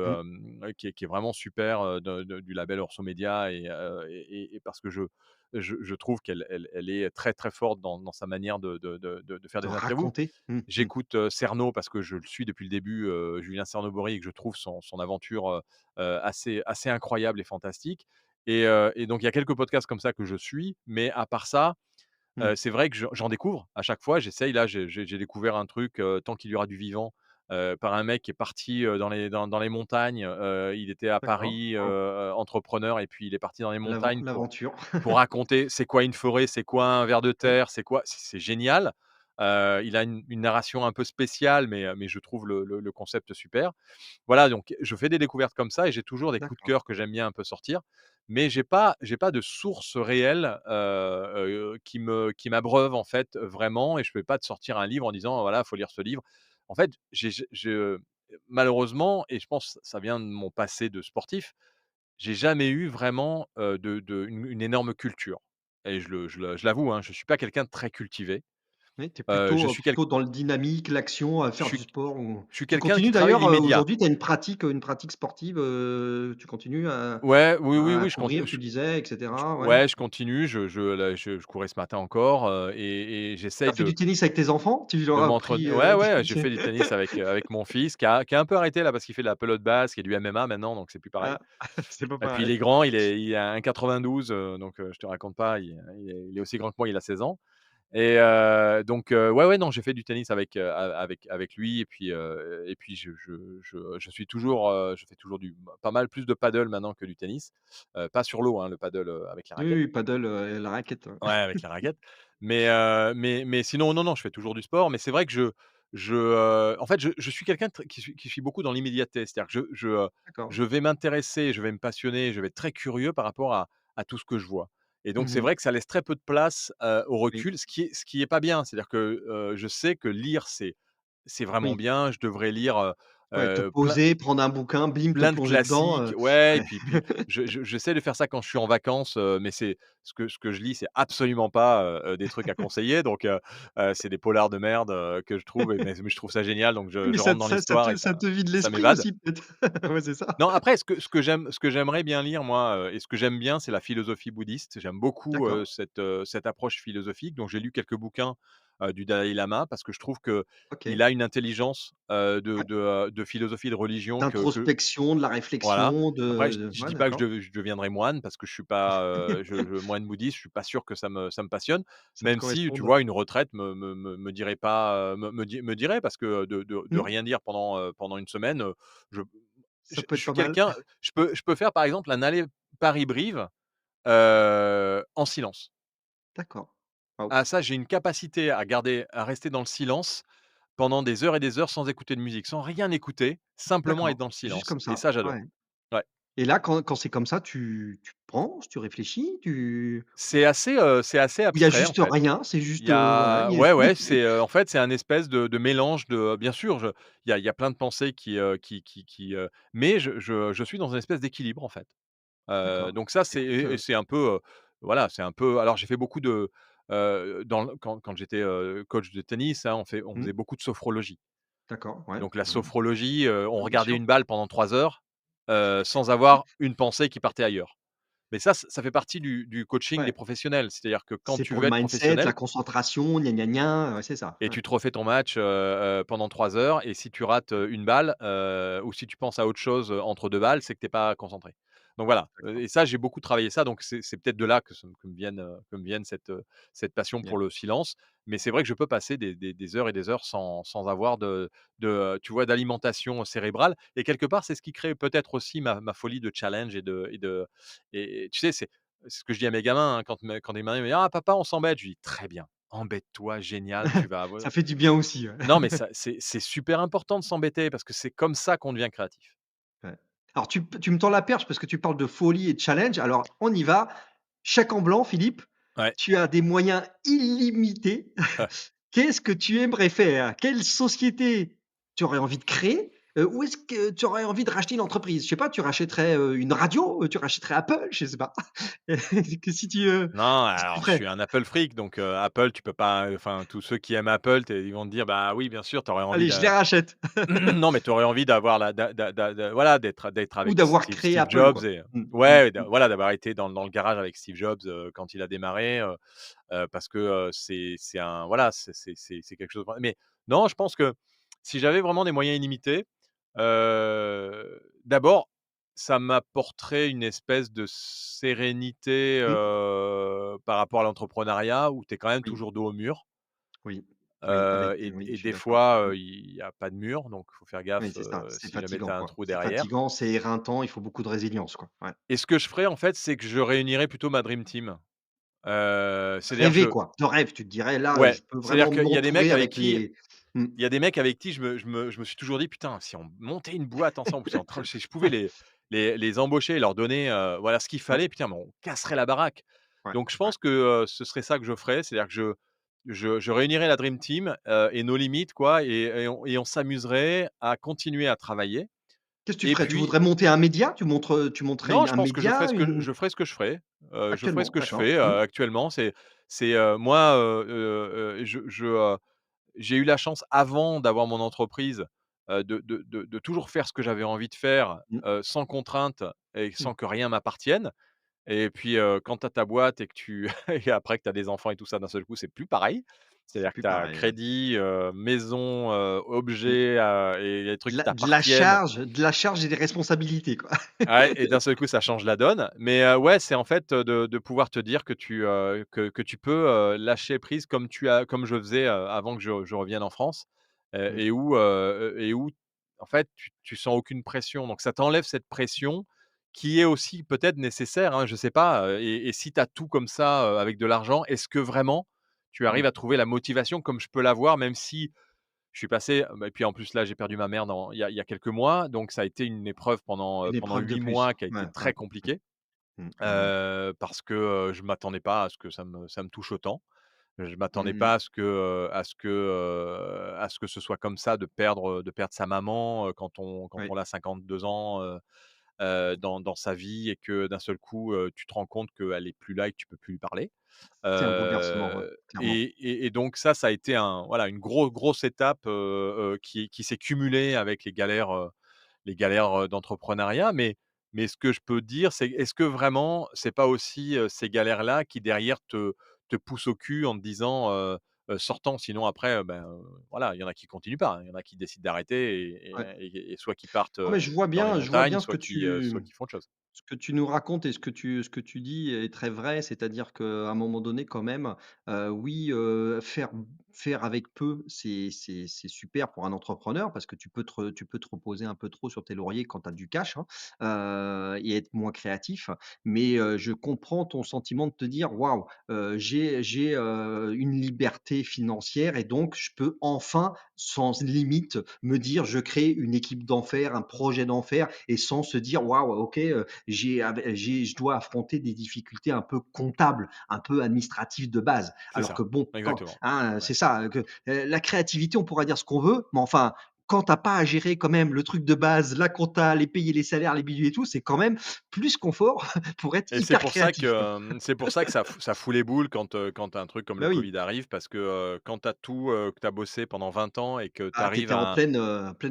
Mmh. qui est vraiment super, du label Orso Média et parce que je trouve qu'elle est très, très forte dans sa manière de faire De des interviews. raconter. Mmh, mmh. J'écoute, Cernot parce que je le suis depuis le début, Julien Cernot-Bory et que je trouve son aventure, assez incroyable et fantastique et donc il y a quelques podcasts comme ça que je suis, mais à part ça, Mmh. c'est vrai que j'en découvre à chaque fois. J'essaye là, j'ai découvert un truc, Tant qu'il y aura du vivant, par un mec qui est parti, dans les montagnes. Il était à D'accord. Paris, Waouh. entrepreneur et puis il est parti dans les montagnes L'aventure. pour raconter c'est quoi une forêt, c'est quoi un ver de Ouais. terre, c'est génial. Il a une narration un peu spéciale, mais je trouve le concept super. Voilà, donc je fais des découvertes comme ça et j'ai toujours des coups de D'accord. cœur que j'aime bien un peu sortir, mais j'ai pas de source réelle, qui m'abreuve en fait, vraiment et je peux pas te sortir un livre en disant: «Voilà, faut lire ce livre». En fait, malheureusement et je pense ça vient de mon passé de sportif, j'ai jamais eu vraiment, une énorme culture et je l'avoue, hein, je suis pas quelqu'un de très cultivé. Oui, tu es Je plutôt, suis quel plutôt dans le dynamique, l'action, à je faire du suis sport ou je suis tu quelqu'un qui continues travaille d'ailleurs, l'immédiat. aujourd'hui tu as une pratique sportive, tu continues Ouais, oui, oui, à oui, courir, tu disais et cetera, ouais. ouais, je continue, je courais ce matin encore, et Tu j'essaye as fait du tennis avec tes enfants? Tu leur de as appris, m'entraîner. Ouais, ouais, j'ai c'est fait du tennis avec mon fils qui a un peu arrêté là parce qu'il fait de la pelote basque et du MMA maintenant, donc c'est plus pareil. ah, c'est pas Et puis il pareil. est grand, il a 1,92, donc je te raconte pas, il est aussi grand que moi, il a 16 ans. Ouais, ouais, non, j'ai fait du tennis avec lui et puis je suis toujours, je fais toujours du pas mal plus de paddle maintenant que du tennis. Pas sur l'eau, hein, le paddle, avec la Oui, raquette. oui, paddle, la raquette, Ouais, avec la raquette. Mais sinon, non, non, je fais toujours du sport, mais c'est vrai que en fait, je suis quelqu'un de très qui suis beaucoup dans l'immédiateté. C'est-à-dire que d'accord. je vais m'intéresser, je vais me passionner, je vais être très curieux par rapport à tout ce que je vois et donc c'est Mmh. vrai que ça laisse très peu de place, au Oui, recul, ce qui est pas bien. C'est-à-dire que, je sais que lire, c'est vraiment oui. bien. Je devrais lire, Ouais, te plein poser, prendre un bouquin, bim, te plein de plonger dedans, classiques, ouais, et ouais. puis j'essaie de faire ça quand je suis en vacances, mais c'est ce que je lis, c'est absolument pas, des trucs à conseiller, donc c'est des polars de merde, que je trouve mais je trouve ça génial, donc Oui, mais je rentre dans l'histoire et ça te vide ça l'esprit m'évade. aussi peut-être? Ouais, c'est ça. Non, après ce que j'aimerais bien lire moi, et ce que j'aime bien, c'est la philosophie bouddhiste. J'aime beaucoup, D'accord, cette approche philosophique, donc j'ai lu quelques bouquins, du Dalaï Lama parce que je trouve qu'il OK. a une intelligence, Ouais. de philosophie de religion que D'introspection, de la voilà. réflexion, Après, je ouais, dis pas que d'accord. je deviendrai moine parce que je suis pas, moine bouddhiste, je suis pas sûr que ça me passionne. Ça te Même si, tu corresponde. vois, une retraite me dirait pas, me dirait parce que de Mmh, rien dire pendant une semaine, je ça peut je être suis pas mal. quelqu'un je peux faire, par exemple, un aller Paris-Brive, en silence. D'accord. Waouh. Ah ça, j'ai une capacité à rester dans le silence pendant des heures et des heures sans écouter de musique, sans rien écouter, simplement être D'accord, dans le juste silence comme et ça, ça, j'adore. ouais. Ouais. Et là, quand c'est comme ça, tu penses, tu réfléchis, C'est assez ou il y a abstrait, en juste fait. rien, c'est Il juste, y voilà, a il y a ouais, ouais, en fait, c'est un espèce de mélange de bien sûr, il y a plein de pensées mais je suis dans une espèce d'équilibre, en fait. d'accord. Donc ça, Écoute, c'est un peu, voilà, c'est un peu alors j'ai fait beaucoup de, dans le quand j'étais, coach de tennis, hein, on mmh, faisait beaucoup de sophrologie d'accord, et ouais, donc la ouais, sophrologie, on ouais, bien regardait sûr. une balle pendant 3 heures, sans avoir une pensée qui partait ailleurs. Mais ça fait partie du coaching des Ouais, professionnels. C'est-à-dire que quand c'est tu pour veux le être mindset, la professionnel concentration, gna gna gna, ouais, c'est ça, et ouais, tu te refais ton match, pendant 3 heures et si tu rates, une balle, ou si tu penses à autre chose, entre 2 balles, c'est que tu es pas concentré. Donc voilà, d'accord, et ça, j'ai beaucoup travaillé ça, donc c'est peut-être de là que me vienne cette passion bien. pour le silence. Mais c'est vrai que je peux passer des heures et des heures sans avoir tu vois, d'alimentation cérébrale et quelque part, c'est ce qui crée peut-être aussi ma folie de challenge et tu sais, c'est ce que je dis à mes gamins, hein, quand mes gamins me disent: «Ah papa, on s'embête», je dis: «Très bien». embête-toi, génial, tu vas avoir Ça fait du bien aussi, ouais. non, mais ça c'est super important de s'embêter parce que c'est comme ça qu'on devient créatif. Ouais. Alors tu me tends la perche parce que tu parles de folie et de challenge. Alors on y va. Chèque en blanc, Philippe. Ouais. Tu as des moyens illimités. Qu'est-ce que tu aimerais faire? Quelle société tu aurais envie de créer? Ou est-ce que tu aurais envie de racheter une entreprise? Je sais pas, tu rachèterais, une radio? Tu rachèterais Apple? Je sais pas. Que Non, si tu alors je suis ferais? un Apple freak donc Apple, tu peux pas enfin tous ceux qui aiment Apple, ils vont te dire: «Bah oui, bien sûr, tu aurais envie Allez, je de» les rachète. non, mais tu aurais envie d'avoir la d'a voilà, d'être Ou avec d'avoir créé Steve Apple, Jobs quoi. et Mmh, mmh, ouais, mmh. voilà, d'avoir été dans le garage avec Steve Jobs, quand il a démarré, parce que, c'est un voilà, c'est quelque chose mais non, je pense que si j'avais vraiment des moyens illimités, d'abord, ça m'apporterait une espèce de sérénité, Mmh. par rapport à l'entrepreneuriat où tu es quand même Oui, toujours dos au mur, oui, oui, oui, et je suis des d'accord. fois, Mmh. il y a pas de mur, donc il faut faire Oui, gaffe, c'est ça, c'est si jamais tu fatigant, as un quoi. trou C'est derrière. fatigant, c'est éreintant, il faut beaucoup de résilience, quoi. Ouais. Et ce que je ferais, en fait, c'est que je réunirais plutôt ma dream team. C'est-à-dire Rêver, je quoi, de rêve, tu te dirais: «Là, ouais, je peux c'est-à-dire vraiment qu'il y a des mecs m'entourer avec avec qui les». Mmh, il y a des mecs avec qui je me suis toujours dit: «Putain, si on montait une boîte ensemble, si on tra si je pouvais les embaucher et leur donner, voilà ce qu'il ouais, fallait, putain, mais on casserait la baraque». ouais, Donc je ouais. pense que, ce serait ça que je ferais, c'est-à-dire que je réunirais la dream team, et nos limites quoi et on s'amuserait à continuer à travailler Qu'est-ce que tu et ferais? Tu puis voudrais monter un média? Tu montrais non, une je un pense que média, une je ferais ce que je ferais. Je ferais ce actuellement? que je D'accord. fais, Mmh, actuellement. Moi, j'ai eu la chance avant d'avoir mon entreprise, de toujours faire ce que j'avais envie de faire, mmh, sans contrainte et mmh. sans que rien m'appartienne et puis, quand tu as ta boîte et que tu et après que tu as des enfants et tout ça, d'un seul coup, c'est plus pareil. C'est C'est-à-dire que plus tu as pareil, ouais. crédit, maison, Mmh. objets, et les trucs qui t'appartiennent. De la charge et des responsabilités, quoi. Ouais et d'un seul coup, ça change la donne. Mais, ouais, c'est en fait, de pouvoir te dire que tu peux, lâcher prise comme je faisais, avant que je revienne en France, Mmh. et où en fait, tu sens aucune pression. Donc ça t'enlève cette pression qui est aussi peut-être nécessaire, hein, je sais pas, et si tu as tout comme ça, avec de l'argent, est-ce que vraiment tu Mmh. arrives à trouver la motivation comme je peux l'avoir même si je suis passé bah, et puis en plus là, j'ai perdu ma mère il y a quelques mois, donc ça a été une épreuve Une pendant épreuve de 8 plus. mois qui a été Ouais, très ouais. compliquée, Mmh, mmh, parce que, je m'attendais pas à ce que ça me touche autant. Je m'attendais mmh. pas à ce que ce soit comme ça de perdre sa maman, quand Oui, on a 52 ans, dans sa vie et que d'un seul coup, tu te rends compte qu'elle est plus là et que tu peux plus lui parler. c'est un bouleversement, ouais, clairement. Et donc ça a été une grosse étape, qui s'est cumulée avec les galères, d'entrepreneuriat. Mais ce que je peux dire, c'est est-ce que vraiment c'est pas aussi, ces galères-là qui derrière te poussent au cul en te disant, «Sors-t'en, sinon après, voilà, il y en a qui continuent pas, hein. Il y en a qui décident d'arrêter Ouais. et soit qui partent, Non, mais dans les je vois montagnes, bien soit qui font autre chose. ce que tu nous racontes et ce que tu dis est très vrai. C'est-à-dire qu'à un moment donné, quand même, oui, faire avec peu, c'est super pour un entrepreneur parce que tu peux te reposer un peu trop sur tes lauriers quand tu as du cash, hein, et être moins créatif. Mais, je comprends ton sentiment de te dire: «Waouh, j'ai une liberté financière et donc je peux enfin, sans limite, me dire: "Je crée une équipe d'enfer, un projet d'enfer" et sans se dire: «Waouh, OK, je dois affronter des difficultés un peu comptables, un peu administratives de base». C'est Alors que ça, bon, quand exactement. hein, Ouais. c'est ça, que, la créativité, on pourra dire ce qu'on veut, mais enfin, quand tu as pas à gérer quand même le truc de base, la compta, les payer les salaires, les bidules et tout, c'est quand même plus confort pour être Et c'est hyper pour ça que, créatif, quoi. c'est pour ça que ça fout les boules quand tu as un truc comme le Bah oui. Covid arrive parce que, quand tu as tout, que tu as bossé pendant 20 ans et que Ah, tu étais en pleine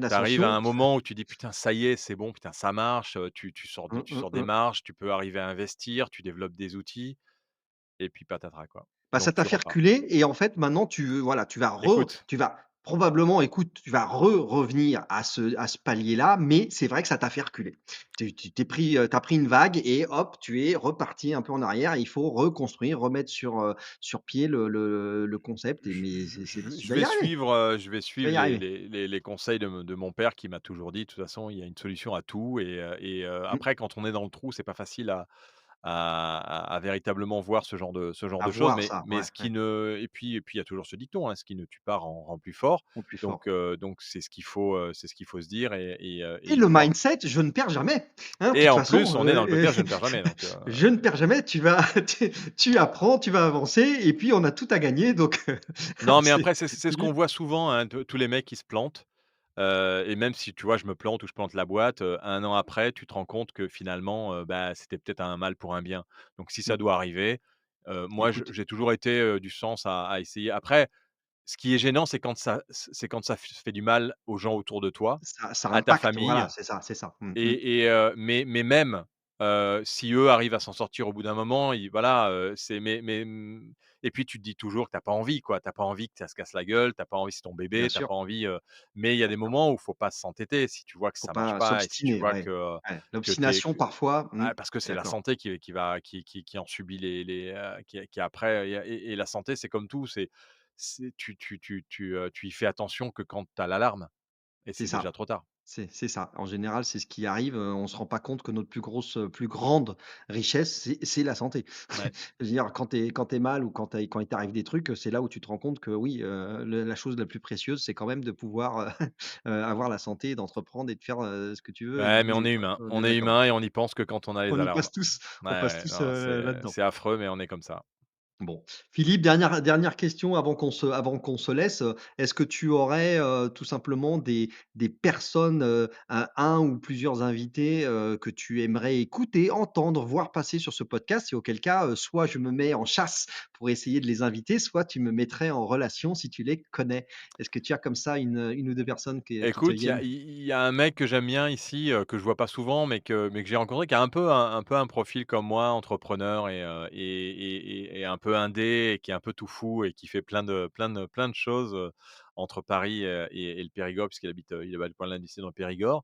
tu arrives à ascension. un moment où tu dis: «Putain, ça y est, c'est bon, putain, ça marche», Mmh, tu mmh, sors des mmh. marges, tu peux arriver à investir, tu développes des outils et puis patatras, quoi. Bah, ça Donc t'a tu fait repars. reculer et en fait, maintenant voilà, Écoute, tu vas probablement, écoute, tu vas revenir à ce palier-là, mais c'est vrai que ça t'a fait reculer. Tu t'es pris, tu pris une vague et hop, tu es reparti un peu en arrière et il faut reconstruire, remettre sur pied le concept et mais tu vas y arriver, je vais tu vas suivre y arriver. les conseils de mon père qui m'a toujours dit: «De toute façon, il y a une solution à tout» Mmh, après quand on est dans le trou, c'est pas facile à véritablement voir ce genre À de choses. voir Mais ça, mais ouais, ce qui ouais, ne et puis il y a toujours ce dicton, hein: «Ce qui ne tue pas rend plus fort». au plus Donc fort. heu, donc c'est ce qu'il faut se dire et Et y le croire. mindset, je ne perds jamais, hein, de Et toute en façon, plus, on est dans le côté «je ne perds jamais», je ne perds jamais, tu vas tu apprends, tu vas avancer et puis on a tout à gagner donc non, mais c'est après c'est ce qu'on Philippe, voit souvent, hein, tous les mecs qui se plantent. Et même si, tu vois, je me plante ou je plante la boîte, 1 an après, tu te rends compte que finalement, bah, c'était peut-être un mal pour un bien. Donc si ça mmh, doit arriver, moi écoute, j'ai toujours été, du sens à essayer. Après, ce qui est gênant, c'est quand ça fait du mal aux gens autour de toi, ça à ta impacte, famille voilà, c'est ça. Mmh mh. mais même, si eux arrivent à s'en sortir au bout d'un moment, ils voilà, et puis tu te dis toujours que tu as pas envie quoi, tu as pas envie que ça se casse la gueule, tu as pas envie, c'est ton Bien bébé, tu as sûr, pas envie, mais il y a bien des sûr. moments où il faut pas s'entêter. Si tu vois que Faut ça marche pas pas et si tu s'obstiner, vois ouais, ouais. que tu es L'obstination parfois, parce que c'est la d'accord, santé qui en subit qui après et la santé, c'est comme tout, c'est tu y fais attention que quand tu as l'alarme et c'est c'est ça. déjà trop tard. C'est ça. En général, c'est ce qui arrive, on se rend pas compte que notre plus grande richesse, c'est la santé. Ouais. Je veux dire, quand tu es mal ou quand il t'arrive des trucs, c'est là où tu te rends compte que oui, le la chose la plus précieuse, c'est quand même de pouvoir, avoir la santé, d'entreprendre et de faire, ce que tu veux et de Ouais, mais on bouger, est quoi. humain. On est On est d'accord. humain et on y pense que quand on a les On y alarmes. passe tous, Ouais, on passe ouais, tous, non, là-dedans. c'est affreux, mais on est comme ça. Bon, Philippe, dernière question avant qu'on se laisse, est-ce que tu aurais, tout simplement des personnes, un ou plusieurs invités, que tu aimerais écouter, entendre, voir passer sur ce podcast? Et auquel cas, soit je me mets en chasse pour essayer de les inviter, soit tu me mettrais en relation si tu les connais. Est-ce que tu as comme ça une ou 2 personnes qui te Écoute, il y a viennent? il y a un mec que j'aime bien ici, que je vois pas souvent, mais que j'ai rencontré, qui a un peu un profil comme moi, entrepreneur et un peu indé et qui est un peu tout fou et qui fait plein de choses, entre Paris, et le Périgord puisqu'il habite pas loin d'ici dans le Périgord.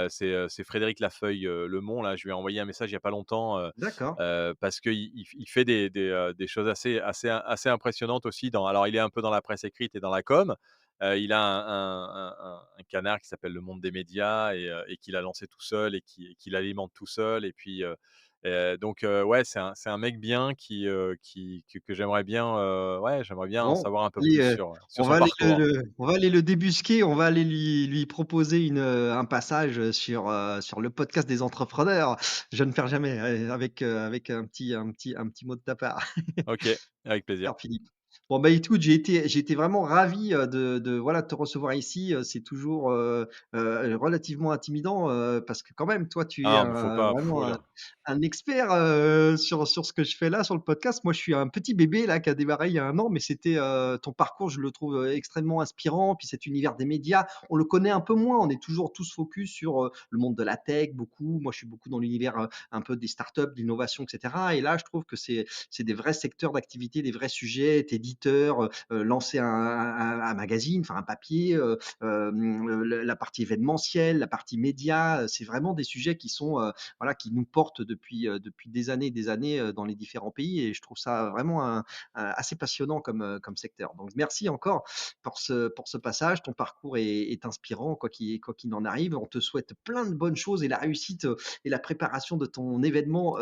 C'est Frédéric Lafeuille, Lemont là, je lui ai envoyé un message il y a pas longtemps, D'accord, parce qu'il fait des choses assez impressionnantes aussi alors il est un peu dans la presse écrite et dans la com. Il a un canard qui s'appelle Le Monde des médias et qu'il a lancé tout seul et qu'il alimente tout seul et puis, ouais, c'est un mec bien que j'aimerais bien, ouais, j'aimerais bien en bon, savoir un peu allez, plus sur on son va aller parcours. on va aller le débusquer, on va aller lui proposer un passage, sur le podcast des entrepreneurs. Je ne perds jamais, avec un petit mot de ta part. OK, avec plaisir. Super Philippe. Bon, bah, écoute, j'ai été vraiment ravi, de voilà, de te recevoir ici, c'est toujours, relativement intimidant, parce que quand même, toi, tu es Ah, m'en faut pas, pff, oh vraiment là. un expert, sur ce que je fais là, sur le podcast. Moi, je suis un petit bébé là, qui a démarré il y a 1 an, mais c'était, ton parcours, je le trouve, extrêmement inspirant. Puis cet univers des médias, on le connaît un peu moins. On est toujours tous focus sur, le monde de la tech, beaucoup. Moi, je suis beaucoup dans l'univers, un peu des startups, de l'innovation et cetera et là, je trouve que c'est des vrais secteurs d'activité, des vrais sujets. Tu es éditeur, lancer un magazine, enfin un papier, la partie événementielle, la partie média, c'est vraiment des sujets qui sont, voilà, qui nous portent depuis des années, dans les différents pays et je trouve ça vraiment assez passionnant comme secteur. Donc merci encore pour ce passage. Ton parcours est inspirant, quoi qu'il en arrive. On te souhaite plein de bonnes choses et la réussite, et la préparation de ton événement,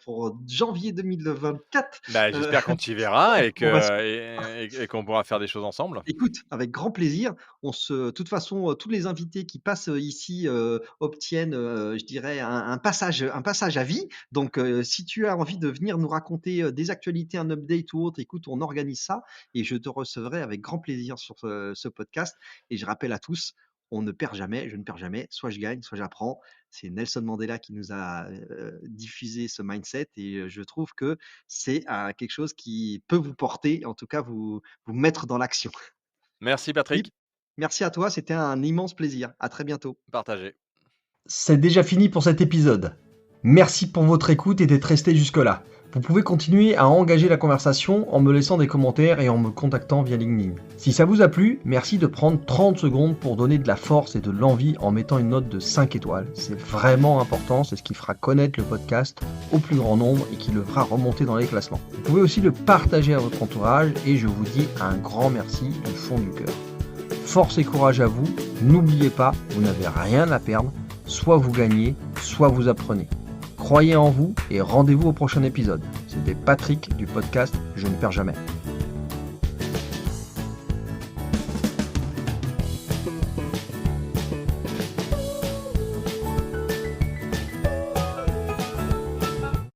pour janvier 2024. Bah, Heu, j'espère qu'on t'y verra et on va que et qu'on pourra faire des choses ensemble. Écoute, avec grand plaisir. De toute façon, tous les invités qui passent, ici, obtiennent, je dirais un passage à vie. Donc, si tu as envie de venir nous raconter, des actualités, un update ou autre, écoute, on organise ça et je te recevrai avec grand plaisir sur ce podcast et je rappelle à tous, on ne perd jamais, je ne perds jamais, soit je gagne, soit j'apprends. C'est Nelson Mandela qui nous a, diffusé ce mindset et je trouve que c'est, quelque chose qui peut vous porter, en tout cas vous mettre dans l'action. Merci Philippe, Patrick, merci à toi, c'était un immense plaisir. À très bientôt. partagé. C'est déjà fini pour cet épisode. Merci pour votre écoute et d'être resté jusque-là. Vous pouvez continuer à engager la conversation en me laissant des commentaires et en me contactant via LinkedIn. Si ça vous a plu, merci de prendre 30 secondes pour donner de la force et de l'envie en mettant une note de 5 étoiles. C'est vraiment important, c'est ce qui fera connaître le podcast au plus grand nombre et qui le fera remonter dans les classements. Vous pouvez aussi le partager à votre entourage et je vous dis un grand merci du fond du cœur. Force et courage à vous, n'oubliez pas, vous n'avez rien à perdre, soit vous gagnez, soit vous apprenez. croyez en vous et rendez-vous au prochain épisode. C'était Patrick du podcast Je ne perds jamais.